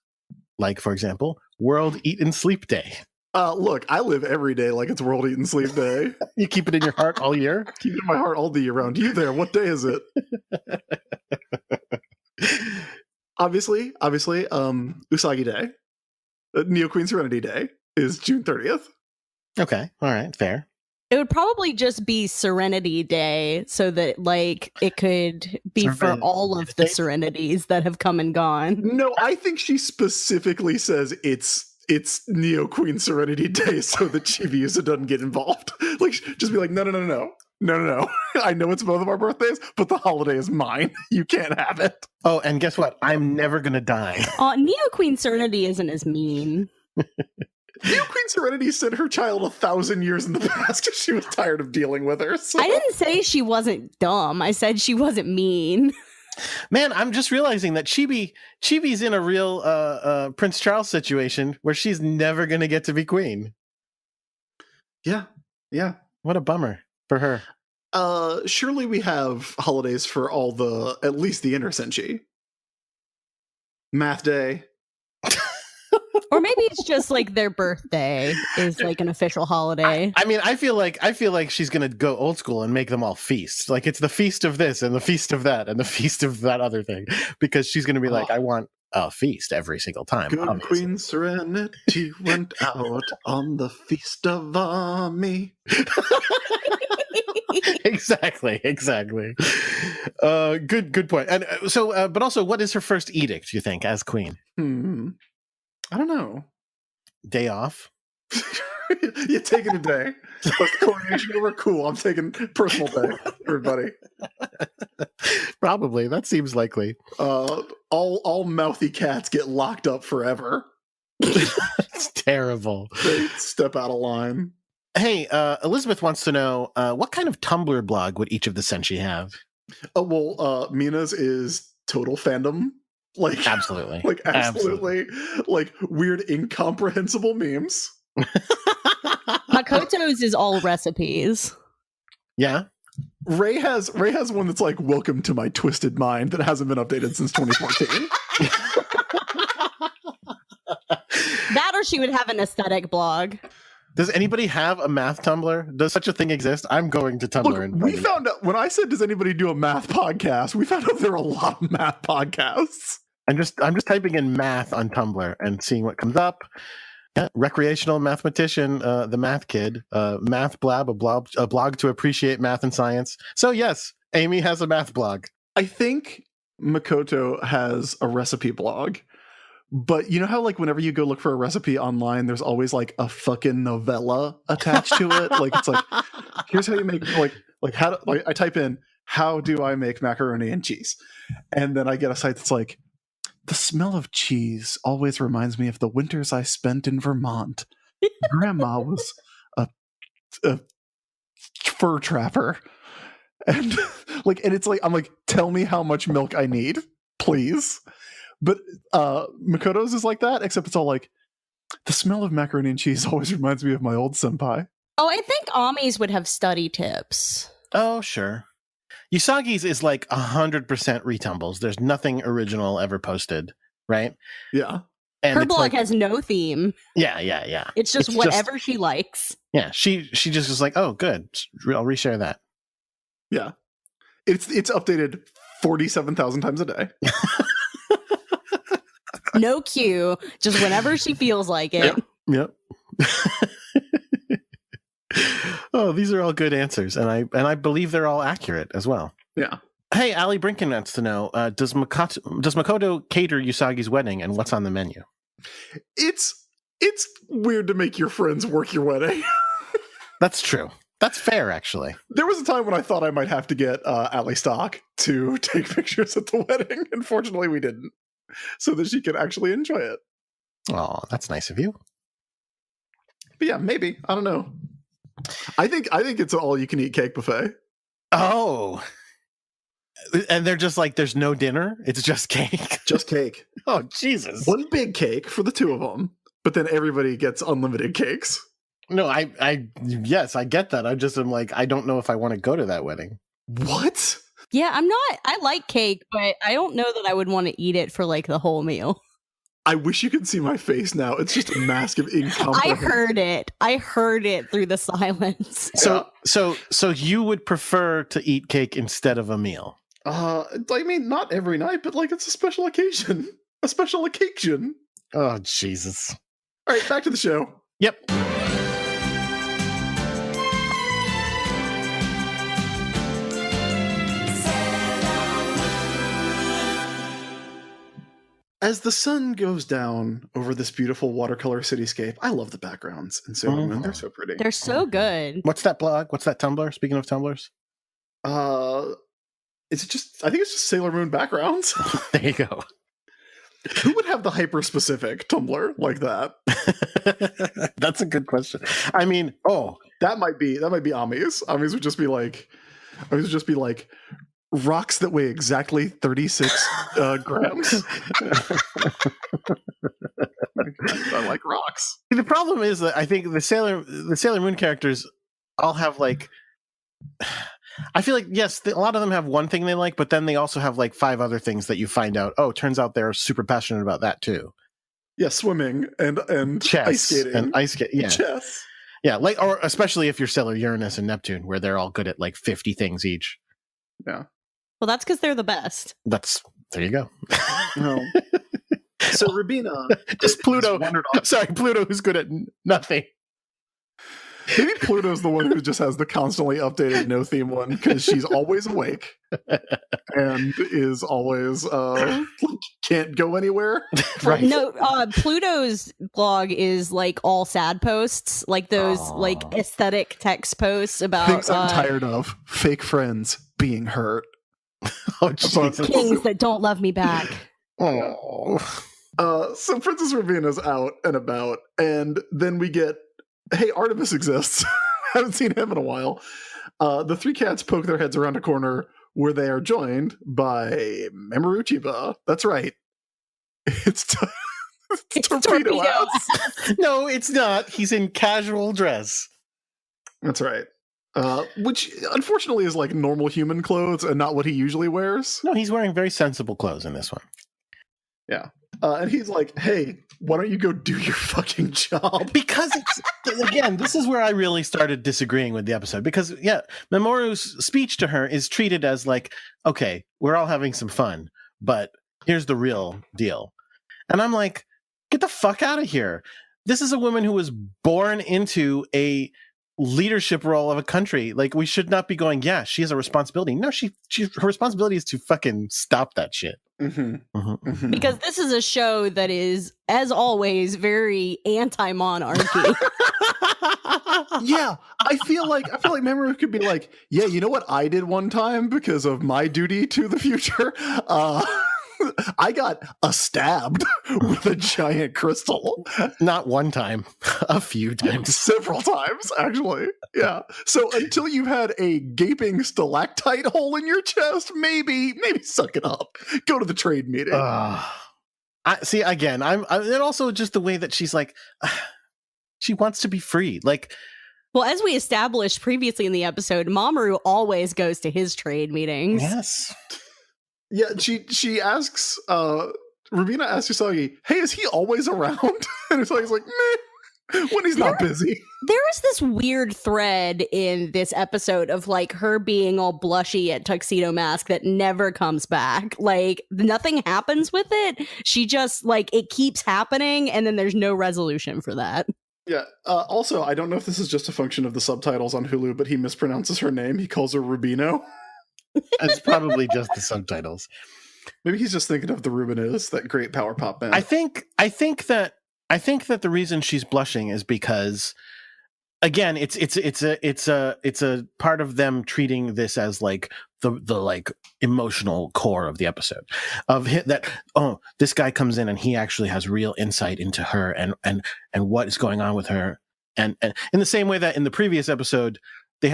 Like, for example, World Eat and Sleep Day. Look, I live every day like it's World Eat and Sleep Day. You keep it in your heart all year? Keep it in my heart all the year round. You there? What day is it? Obviously, Usagi Day, Neo Queen Serenity Day is June 30th. Okay, all right, fair. It would probably just be Serenity Day so that like it could be for all of the Serenities that have come and gone. No, I think she specifically says it's Neo Queen Serenity Day so that Chibiusa doesn't get involved. Like, just be like, no. I know it's both of our birthdays, but the holiday is mine. You can't have it. Oh, and guess what? I'm never gonna die. Neo Queen Serenity isn't as mean. Neo Queen Serenity sent her child 1,000 years in the past because she was tired of dealing with her. So. I didn't say she wasn't dumb. I said she wasn't mean. Man, I'm just realizing that Chibi's in a real Prince Charles situation where she's never gonna get to be queen. Yeah. What a bummer for her. Surely we have holidays for at least the Inner Senshi. Math Day. Or maybe it's just like their birthday is like an official holiday. I mean, I feel like she's gonna go old school and make them all feasts. Like it's the feast of this and the feast of that and the feast of that other thing, because she's gonna be like, I want a feast every single time. Good obviously. Queen Serenity went out on the feast of Ami. Exactly. Good point. And so, but also, what is her first edict, you think, as queen? I don't know. Day off? You're taking a day. Coronation over? Cool. I'm taking personal day, everybody. Probably. That seems likely. All mouthy cats get locked up forever. It's terrible. They step out of line. Hey, Elizabeth wants to know, what kind of Tumblr blog would each of the Senshi have? Mina's is total fandom. Like absolutely. Like absolutely. Like weird incomprehensible memes. Makoto's is all recipes. Yeah. Ray has one that's like, welcome to my twisted mind, that hasn't been updated since 2014. That or she would have an aesthetic blog. Does anybody have a math Tumblr? Does such a thing exist? I'm going to Tumblr. Look, we found out, when I said, does anybody do a math podcast? We found out there are a lot of math podcasts. I'm just typing in math on Tumblr and seeing what comes up. Yeah, recreational mathematician, the math kid, math blab, a blog to appreciate math and science. So yes, Amy has a math blog. I think Makoto has a recipe blog. But you know how, like, whenever you go look for a recipe online, there's always like a fucking novella attached to it. Like, it's like, here's how you make I type in, how do I make macaroni and cheese? And then I get a site that's like, the smell of cheese always reminds me of the winters I spent in Vermont. Grandma was a fur trapper. And it's like, I'm like, tell me how much milk I need, please. But Makoto's is like that, except it's all like, the smell of macaroni and cheese always reminds me of my old senpai. Oh, I think Ami's would have study tips. Oh, sure. Usagi's is like 100% retumbles. There's nothing original ever posted, right? Yeah. And her blog has no theme. Yeah. It's just whatever she likes. Yeah, she just was like, oh, good. I'll reshare that. Yeah. It's updated 47,000 times a day. No cue, just whenever she feels like it. Yep. Oh, these are all good answers, and I believe they're all accurate as well. Yeah. Hey, Ali Brinken wants to know: does Makoto cater Usagi's wedding, and what's on the menu? It's weird to make your friends work your wedding. That's true. That's fair, actually. There was a time when I thought I might have to get Ali Stock to take pictures at the wedding. Unfortunately, we didn't, so that she could actually enjoy it. Oh, that's nice of you. But yeah, maybe. I don't know. I think it's an all-you-can-eat cake buffet. Oh. And they're just like, there's no dinner? It's just cake? Just cake. Oh, Jesus. One big cake for the two of them, but then everybody gets unlimited cakes. No, yes, I get that. I just am like, I don't know if I want to go to that wedding. What? Yeah, I like cake, but I don't know that I would want to eat it for like the whole meal. I wish you could see my face now. It's just a mask of I incomprehension. heard it through the silence. So you would prefer to eat cake instead of a meal? I mean, not every night, but like it's a special occasion. A special occasion. Oh, Jesus. All right, back to the show. Yep. As the sun goes down over this beautiful watercolor cityscape, I love the backgrounds in Sailor Moon. They're so pretty. They're so good. What's that blog? What's that Tumblr? Speaking of Tumblrs. It's just, I think it's just Sailor Moon backgrounds. There you go. Who would have the hyper-specific Tumblr like that? That's a good question. I mean, That might be Ami's. Ami's would just be like rocks that weigh exactly 36 grams. I like rocks. the problem is that I think the Sailor Moon characters all have like, I feel like, yes, a lot of them have one thing they like, but then they also have like 5 other things that you find out, turns out they're super passionate about that too. Yeah, swimming and Chess ice skating. and ice skating. Yeah. Chess. Yeah, like, or especially if you're Sailor Uranus and Neptune, where they're all good at like 50 things each. Yeah. Well, that's because they're the best. There you go. No. So Rubina, Just Pluto. wandered off. Sorry, Pluto, who's good at nothing. Maybe Pluto's the one who just has the constantly updated no theme one because she's always awake and is always can't go anywhere. Right. No, Pluto's blog is like all sad posts, like those like aesthetic text posts about Things I'm tired of. Fake friends being hurt. Oh, Jesus. kings that don't love me back. Oh. So Princess Rubina's out and about, and then we get, hey, Artemis exists. Haven't seen him in a while. The 3 cats poke their heads around a corner where they are joined by Mamoru Chiba. That's right. It's Torpedo Ass. No, it's not. He's in casual dress. That's right. Which unfortunately is like normal human clothes and not what he usually wears. No, he's wearing very sensible clothes in this one. Yeah. And he's like, hey, why don't you go do your fucking job? Because it's, again, this is where I really started disagreeing with the episode. Because, yeah, Mamoru's speech to her is treated as like, okay, we're all having some fun, but here's the real deal. And I'm like, get the fuck out of here. This is a woman who was born into a leadership role of a country. Like, we should not be going, yeah, she has a responsibility. No, her responsibility is to fucking stop that shit. Mm-hmm. Mm-hmm. Mm-hmm. Because this is a show that is, as always, very anti-monarchy. Yeah, I feel like Mamoru could be like, yeah, you know what I did one time because of my duty to the future? I got stabbed with a giant crystal. Not one time, a few times. Several times, actually. Yeah. So until you've had a gaping stalactite hole in your chest, maybe suck it up. Go to the trade meeting. I see, again, I'm and also just the way that she's like, she wants to be free. Like, Well, as we established previously in the episode, Mamoru always goes to his trade meetings. yes. Yeah, she asks, Rubina asks Usagi, hey, is he always around? And Usagi's like, meh, when he's not busy. There is this weird thread in this episode of like her being all blushy at Tuxedo Mask that never comes back. Like nothing happens with it. She just like it keeps happening and then there's no resolution for that. Yeah. Also, I don't know if this is just a function of the subtitles on Hulu, but he mispronounces her name. He calls her Rubino. It's probably just the subtitles. Maybe he's just thinking of the Rubinos, that great power pop band. I think that the reason she's blushing is because, again, it's a part of them treating this as like the like emotional core of the episode of that. Oh, this guy comes in and he actually has real insight into her and what is going on with her, and in the same way that in the previous episode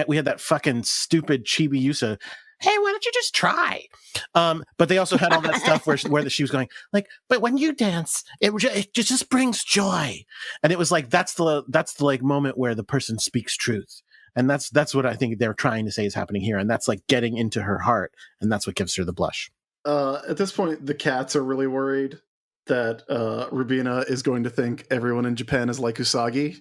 we had that fucking stupid Chibi Yusa. Hey, why don't you just try? But they also had all that stuff where she was going like, but when you dance, it just brings joy, and it was like that's the like moment where the person speaks truth, and that's what I think they're trying to say is happening here, and that's like getting into her heart, and that's what gives her the blush. At this point, the cats are really worried. that Rubina is going to think everyone in Japan is like Usagi.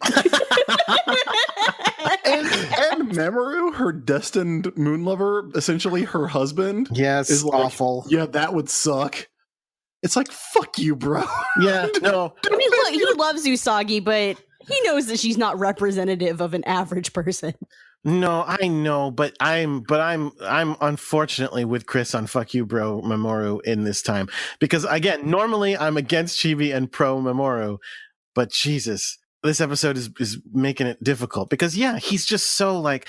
and Mamoru, her destined moon lover, essentially her husband, Yes, is like, awful. yeah, that would suck. It's like, fuck you, bro. Yeah, no. I mean, look, he loves Usagi, but he knows that she's not representative of an average person. No, I know, but I'm unfortunately with Chris on fuck you, bro, Mamoru in this time. Because again, normally I'm against Chibi and pro Mamoru, but Jesus, this episode is making it difficult because yeah, he's just so like,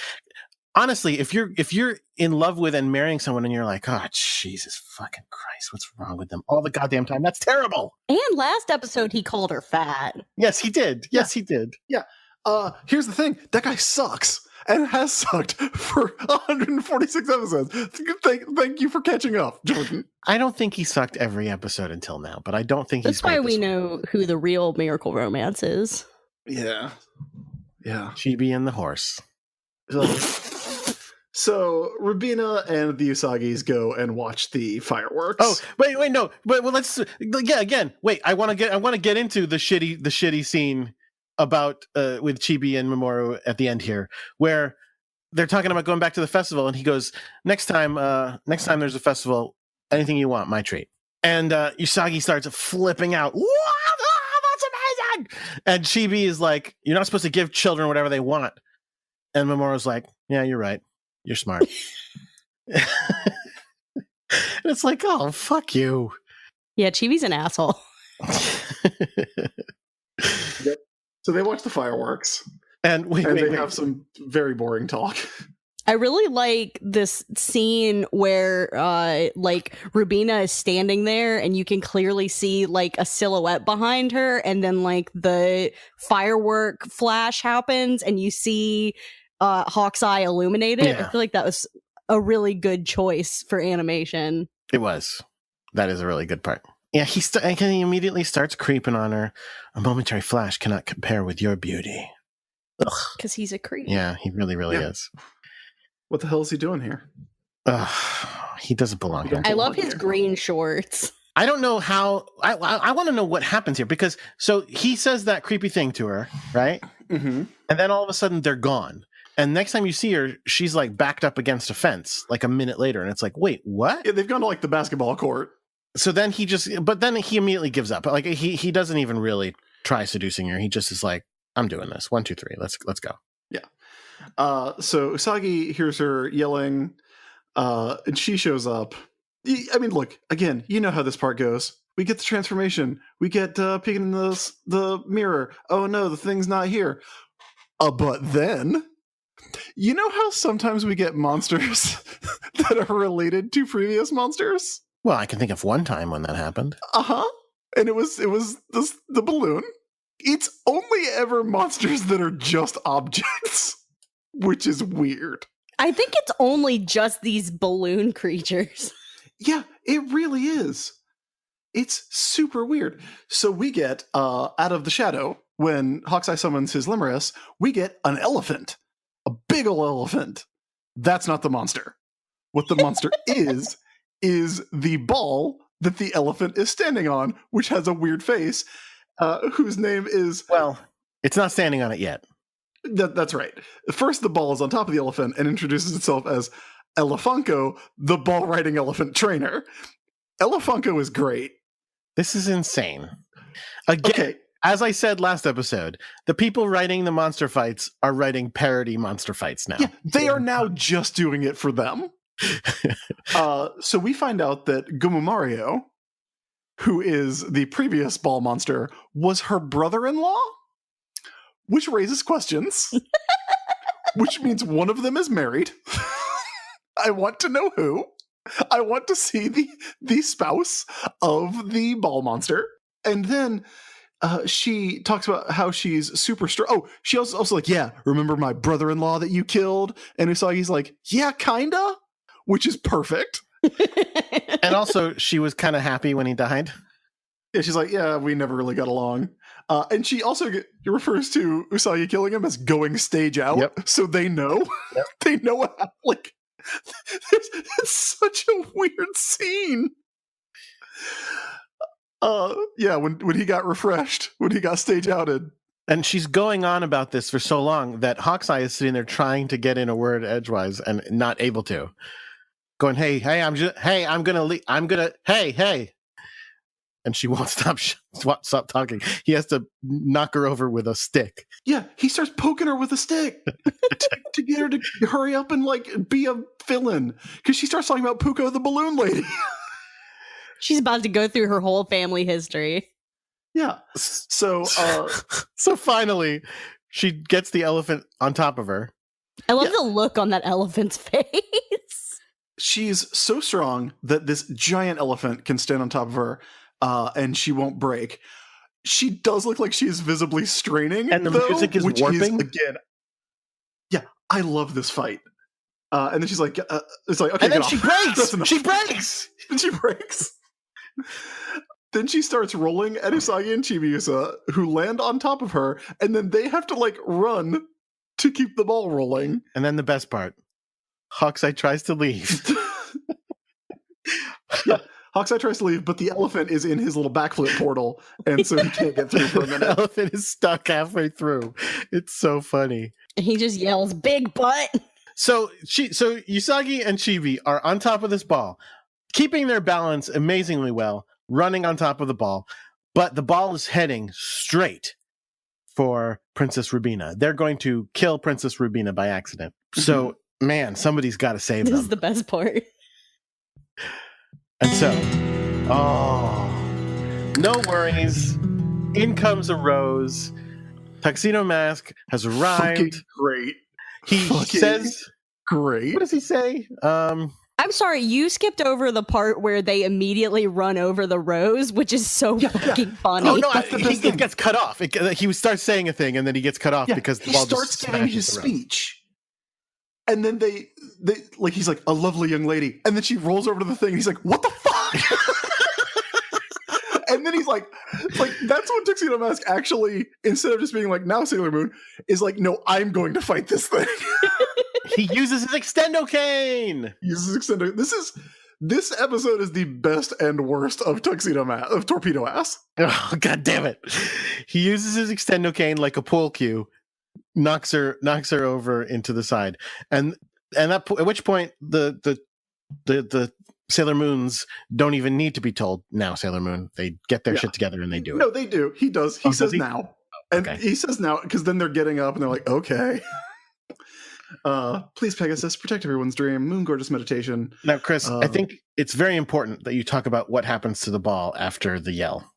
honestly, if you're in love with and marrying someone and you're like, oh Jesus fucking Christ, what's wrong with them all the goddamn time? That's terrible. And last episode, he called her fat. Yes, he did. Yes, he did. Here's the thing. That guy sucks and has sucked for 146 episodes. Thank you for catching up, Jordan. I don't think he sucked every episode until now, but I don't think That's he's why great we this one. know who the real Miracle Romance is. Yeah. Chibi and the horse. So Rubina and the Usagis go and watch the fireworks. Oh, wait, no. But well, let's again. Wait, I want to get into the shitty scene about with Chibi and Mamoru at the end here, where they're talking about going back to the festival, and he goes, next time there's a festival, anything you want, my treat. And Usagi starts flipping out. What? Oh, that's amazing! And Chibi is like, you're not supposed to give children whatever they want. And Mamoru's like, yeah, you're right. You're smart. And it's like, oh, fuck you. Yeah, Chibi's an asshole. So they watch the fireworks, And wait, they have some very boring talk. I really like this scene where like Rubina is standing there and you can clearly see like a silhouette behind her, and then like the firework flash happens and you see Hawk's Eye illuminated. Yeah. I feel like that was a really good choice for animation. It was. That is a really good part. Yeah, he immediately starts creeping on her. A momentary flash cannot compare with your beauty. Ugh. Because he's a creep. Yeah, he really is. What the hell is he doing here? Ugh, he doesn't belong here. I love his green shorts. I don't know how. I want to know what happens here because so he says that creepy thing to her, right? Mm-hmm. And then all of a sudden they're gone. And next time you see her, she's like backed up against a fence like a minute later. And it's like, wait, what? Yeah, they've gone to like the basketball court. So then he immediately gives up. Like he doesn't even really try seducing her. He just is like, I'm doing this. 1, 2, 3. Let's go. So Usagi hears her yelling, and she shows up. I mean, look, again, you know how this part goes. We get the transformation. We get peeking in the mirror. Oh no, the thing's not here. But then, you know how sometimes we get monsters that are related to previous monsters? Well, I can think of one time when that happened. Uh-huh. And it was the balloon. It's only ever monsters that are just objects, which is weird. I think it's only just these balloon creatures. Yeah, it really is. It's super weird. So we get, out of the shadow, when Hawkeye summons his Limerus, we get an elephant. A big ol' elephant. That's not the monster. What the monster is the ball that the elephant is standing on, which has a weird face, whose name is... Well, it's not standing on it yet. That's right. First, the ball is on top of the elephant and introduces itself as Elefanko, the ball-riding elephant trainer. Elefanko is great. This is insane. Again, Okay, as I said last episode, the people writing the monster fights are writing parody monster fights now. yeah, they are now just doing it for them. So we find out that Gumu Mario, who is the previous ball monster, was her brother-in-law, which raises questions. Which means one of them is married. I want to know who. I want to see the spouse of the ball monster. And then she talks about how she's super strong. Oh, she also like, yeah, remember my brother-in-law that you killed? And Usagi's like, yeah, kinda, which is perfect. And also, she was kind of happy when he died. Yeah, she's like, yeah, we never really got along. And she also refers to Usagi killing him as going stage out. Yep. So they know. Yep. They know how, like, it's such a weird scene. Yeah, when he got refreshed, when he got stage outed. And she's going on about this for so long that Hawkeye is sitting there trying to get in a word edgewise and not able to. Going, hey, I'm gonna leave. Hey. And she won't stop talking. He has to knock her over with a stick. Yeah, he starts poking her with a stick to get her to hurry up and like be a villain. Because she starts talking about Puko the balloon lady. She's about to go through her whole family history. Yeah. So so finally, she gets the elephant on top of her. I love the look on that elephant's face. She's so strong that this giant elephant can stand on top of her, and she won't break. She does look like she is visibly straining, and the music is which warping. Again, yeah, I love this fight. And then she's like, "It's like okay." And then get she off. breaks. That's enough. She breaks. And she breaks. Then she starts rolling at Usagi and Chibiusa, who land on top of her, and then they have to like run to keep the ball rolling. And then the best part, Hawkeye tries to leave. Yeah, Hawkeye tries to leave, but the elephant is in his little backflip portal, and so he can't get through for a The minute. elephant is stuck halfway through. It's so funny. And he just yells, "Big butt!" So Usagi and Chibi are on top of this ball, keeping their balance amazingly well, running on top of the ball, but the ball is heading straight for Princess Rubina. They're going to kill Princess Rubina by accident. So, man, somebody's got to save This them. is the best part. And so, no worries. In comes a Rose. Tuxedo Mask has arrived. Fucking great. He fucking says, Great. what does he say? I'm sorry, you skipped over the part where they immediately run over the rose, which is so fucking funny. Oh, no, That's the best he thing. gets cut off. He starts saying a thing, and then he gets cut off Yeah, because the he ball starts just giving his smashes the road. speech. And then they like he's like a lovely young lady, and then she rolls over to the thing and he's like, what the fuck? And then he's like that's when Tuxedo Mask actually, instead of just being like now Sailor Moon, is like, no, I'm going to fight this thing. He uses his extendo cane. Uses extended. This episode is the best and worst of Torpedo Ass. Oh, God damn it. He uses his extendo cane like a pool cue, knocks her over into the side. And at which point the Sailor Moons don't even need to be told now, Sailor Moon. They get their shit together and they do it. No, they do. He does. He says does he? now. And Okay. he says now because then they're getting up and they're like, okay. Please, Pegasus, protect everyone's dream. Moon Gorgeous meditation. Now, Chris, I think it's very important that you talk about what happens to the ball after the yell.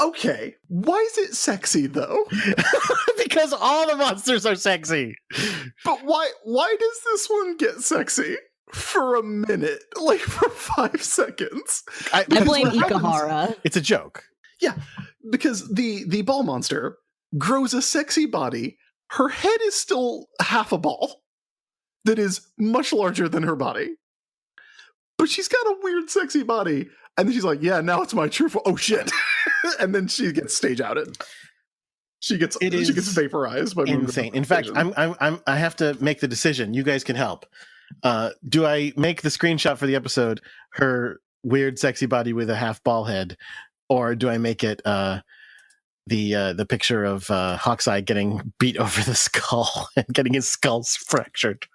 Okay. Why is it sexy though? Because all the monsters are sexy. But why does this one get sexy? For a minute, like for 5 seconds. I Because blame what happens- Ikahara. It's a joke. Yeah, because the ball monster grows a sexy body. Her head is still half a ball that is much larger than her body. But she's got a weird sexy body. And then she's like, yeah, now it's my true form. Oh shit. And then she gets stage outed. She gets vaporized by Moon Insane. Gorgeous In fact, meditation. I have to make the decision. You guys can help. Do I make the screenshot for the episode her weird sexy body with a half ball head, or do I make it the picture of Hawkeye getting beat over the skull and getting his skull fractured?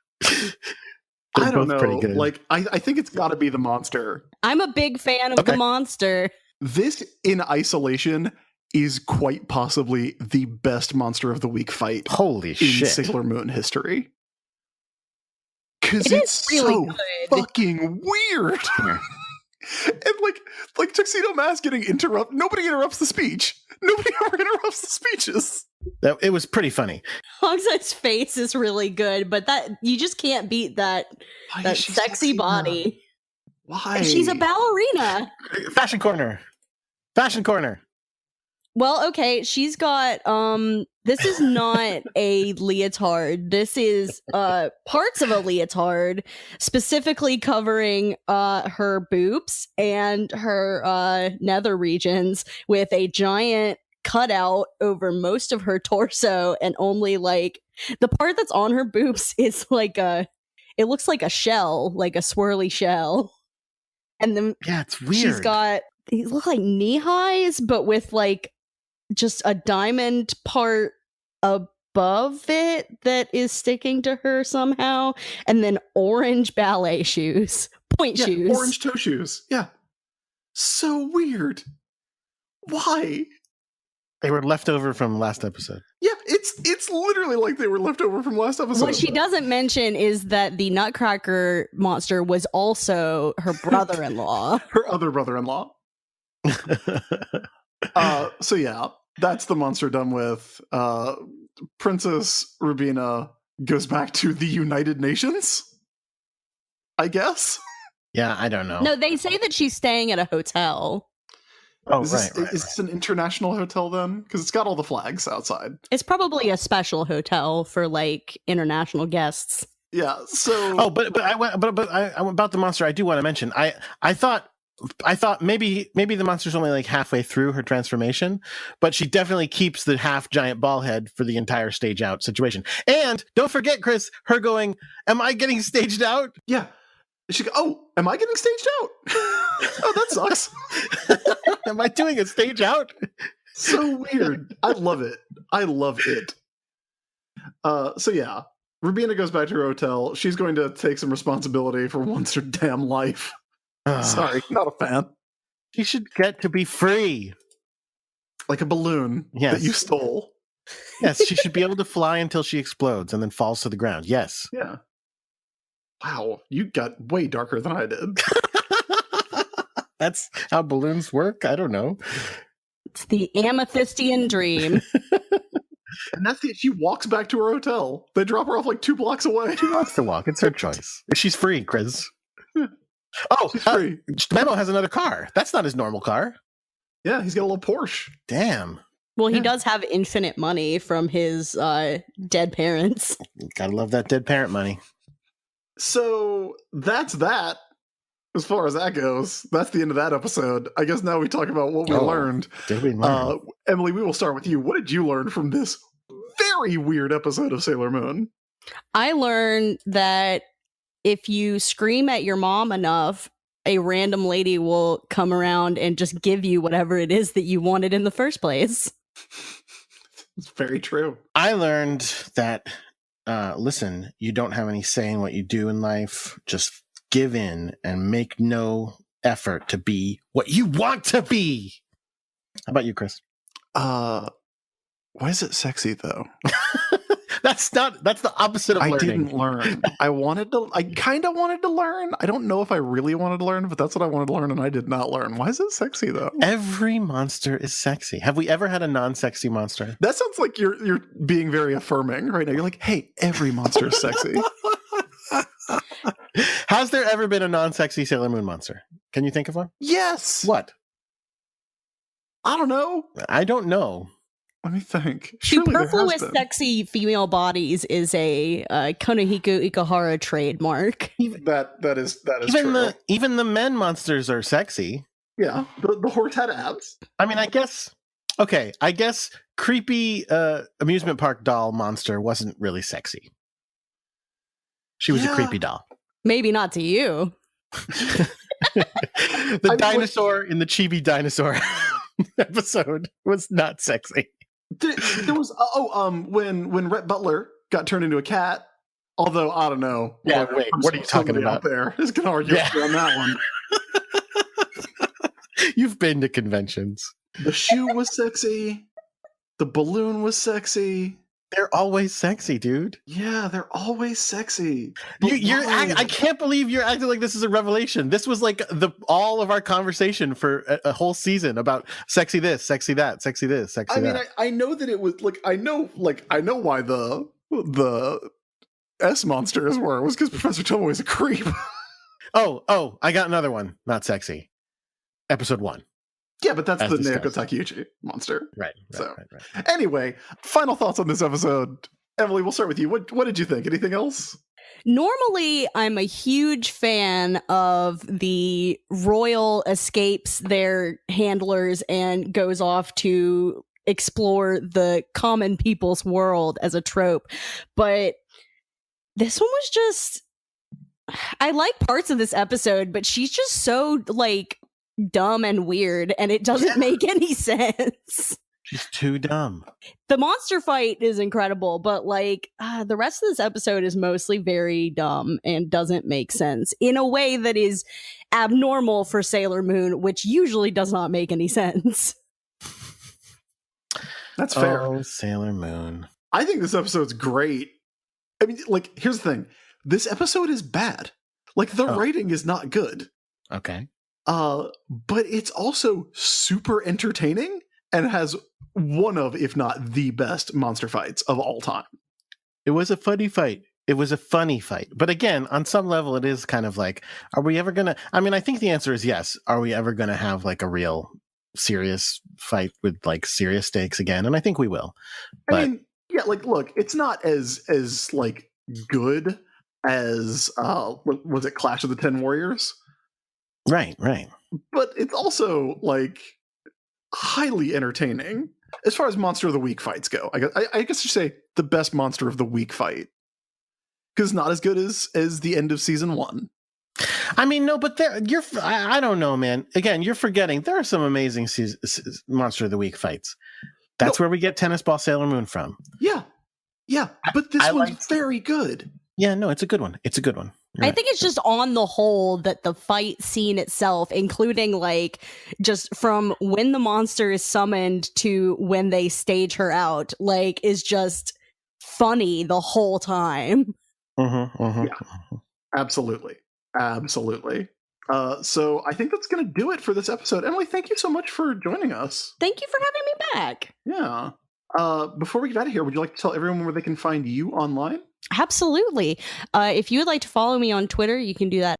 I don't both pretty know. good. Like, I think it's got to be the monster. I'm a big fan of Okay. the monster. This in isolation is quite possibly the best monster of the week fight Holy in shit! Sailor Moon history. Because It it's is really so good. fucking weird. Yeah. And like Tuxedo Mask getting interrupted. Nobody interrupts the speech. Nobody ever interrupts the speeches. It was pretty funny. Hawkeye's face is really good, but that you just can't beat that Why that is she sexy enough? body. Why? And she's a ballerina. Fashion corner. Well, okay, she's got this is not a leotard. This is parts of a leotard, specifically covering her boobs and her nether regions with a giant cutout over most of her torso, and only like the part that's on her boobs is like it looks like a shell, like a swirly shell. And then Yeah, it's weird. she's got these look like knee highs, but with like just a diamond part above it that is sticking to her somehow, and then orange ballet shoes, point shoes, orange toe shoes. Yeah, so weird. Why? They were left over from last episode. Yeah, it's literally like they were left over from last episode. What she doesn't mention is that the Nutcracker monster was also her brother-in-law. Her other brother-in-law. So yeah, that's the monster done with. Princess Rubina goes back to the United Nations, I guess. Yeah, I don't know. No, they say that she's staying at a hotel. Oh, Is this an international hotel then? Because it's got all the flags outside. It's probably a special hotel for like international guests. Yeah. So. Oh, but I went about the monster. I do want to mention. I thought maybe the monster's only like halfway through her transformation, but she definitely keeps the half giant ball head for the entire stage out situation. And don't forget, Chris, her going, "Am I getting staged out?" Yeah. She go, "Oh, am I getting staged out? Oh, that sucks." Am I doing a stage out? So weird. I love it. I love it. So yeah, Rubina goes back to her hotel. She's going to take some responsibility for once her damn life. Sorry, not a fan. She should get to be free. Like a balloon that you stole. Yes, she should be able to fly until she explodes and then falls to the ground. Yes. Yeah. Wow, you got way darker than I did. That's how balloons work? I don't know. It's the amethystine dream. And that's it. She walks back to her hotel. They drop her off like 2 blocks away. She wants to walk. It's her choice. She's free, Chris. Oh, she's free. Memo has another car. That's not his normal car. Yeah, he's got a little Porsche. Damn. Well, he does have infinite money from his dead parents. Gotta love that dead parent money. So that's that. As far as that goes, that's the end of that episode. I guess now we talk about what we learned. Did we learn? Emily, we will start with you. What did you learn from this very weird episode of Sailor Moon? I learned that if you scream at your mom enough, a random lady will come around and just give you whatever it is that you wanted in the first place. It's very true. I learned that, listen, you don't have any say in what you do in life. Just give in and make no effort to be what you want to be. How about you, Chris? Why is it sexy though? That's the opposite of learning. I didn't learn. I kind of wanted to learn. I don't know if I really wanted to learn, but that's what I wanted to learn and I did not learn. Why is it sexy though? Every monster is sexy. Have we ever had a non-sexy monster? That sounds like you're being very affirming right now. You're like, hey, every monster is sexy. Has there ever been a non-sexy Sailor Moon monster? Can you think of one? Yes. What? I don't know. I don't know. Let me think. Surely Superfluous sexy female bodies is a Konohiko Ikuhara trademark. That is true. Even the men monsters are sexy. Yeah, the horse had abs. I mean, I guess creepy amusement park doll monster wasn't really sexy. She was a creepy doll. Maybe not to you. The dinosaur in the Chibi Dinosaur episode was not sexy. There was when Rhett Butler got turned into a cat. Although I don't know. Yeah, wait. What are you talking about? Out there is going to argue with you on that one. You've been to conventions. The shoe was sexy. The balloon was sexy. They're always sexy, dude. Yeah, they're always sexy. I can't believe you're acting like this is a revelation. This was like all of our conversation for a whole season about sexy this, sexy that, sexy this, sexy that. I mean, I know that it was I know why the S monsters was because Professor Tomoe is a creep. Oh, I got another one. Not sexy. Episode 1. Yeah, but that's the Naoko Takeuchi monster. Right. Anyway, final thoughts on this episode. Emily, we'll start with you. What did you think? Anything else? Normally, I'm a huge fan of the royal escapes their handlers and goes off to explore the common people's world as a trope. But this one was just... I like parts of this episode, but she's just so, dumb and weird, and it doesn't make any sense. She's too dumb. The monster fight is incredible, but like the rest of this episode is mostly very dumb and doesn't make sense in a way that is abnormal for Sailor Moon, which usually does not make any sense. That's fair. Oh, Sailor Moon. I think this episode's great. I mean, like, here's the thing. This episode is bad. Like, the writing is not good. Okay. But it's also super entertaining and has one of, if not the best monster fights of all time. It was a funny fight. It was a funny fight. But again, on some level, it is kind of like, are we ever going to... I mean, I think the answer is yes. Are we ever going to have like a real serious fight with like serious stakes again? And I think we will. But... I mean, yeah, like, look, it's not as like good as, was it Clash of the 10 Warriors? Right. But it's also like highly entertaining as far as Monster of the Week fights go. I guess you say the best Monster of the Week fight, because it's not as good as the end of season 1. I mean, no, but I don't know, man. Again, you're forgetting there are some amazing Monster of the Week fights. That's where we get Tennis Ball Sailor Moon from. Yeah, but this one's very good. Yeah, no, it's a good one. I think it's just on the whole that the fight scene itself, including like just from when the monster is summoned to when they stage her out, like is just funny the whole time. Yeah, absolutely. So I think that's going to do it for this episode. Emily, thank you so much for joining us. Thank you for having me back. Yeah. Before we get out of here, would you like to tell everyone where they can find you online? Absolutely. If you would like to follow me on Twitter, you can do that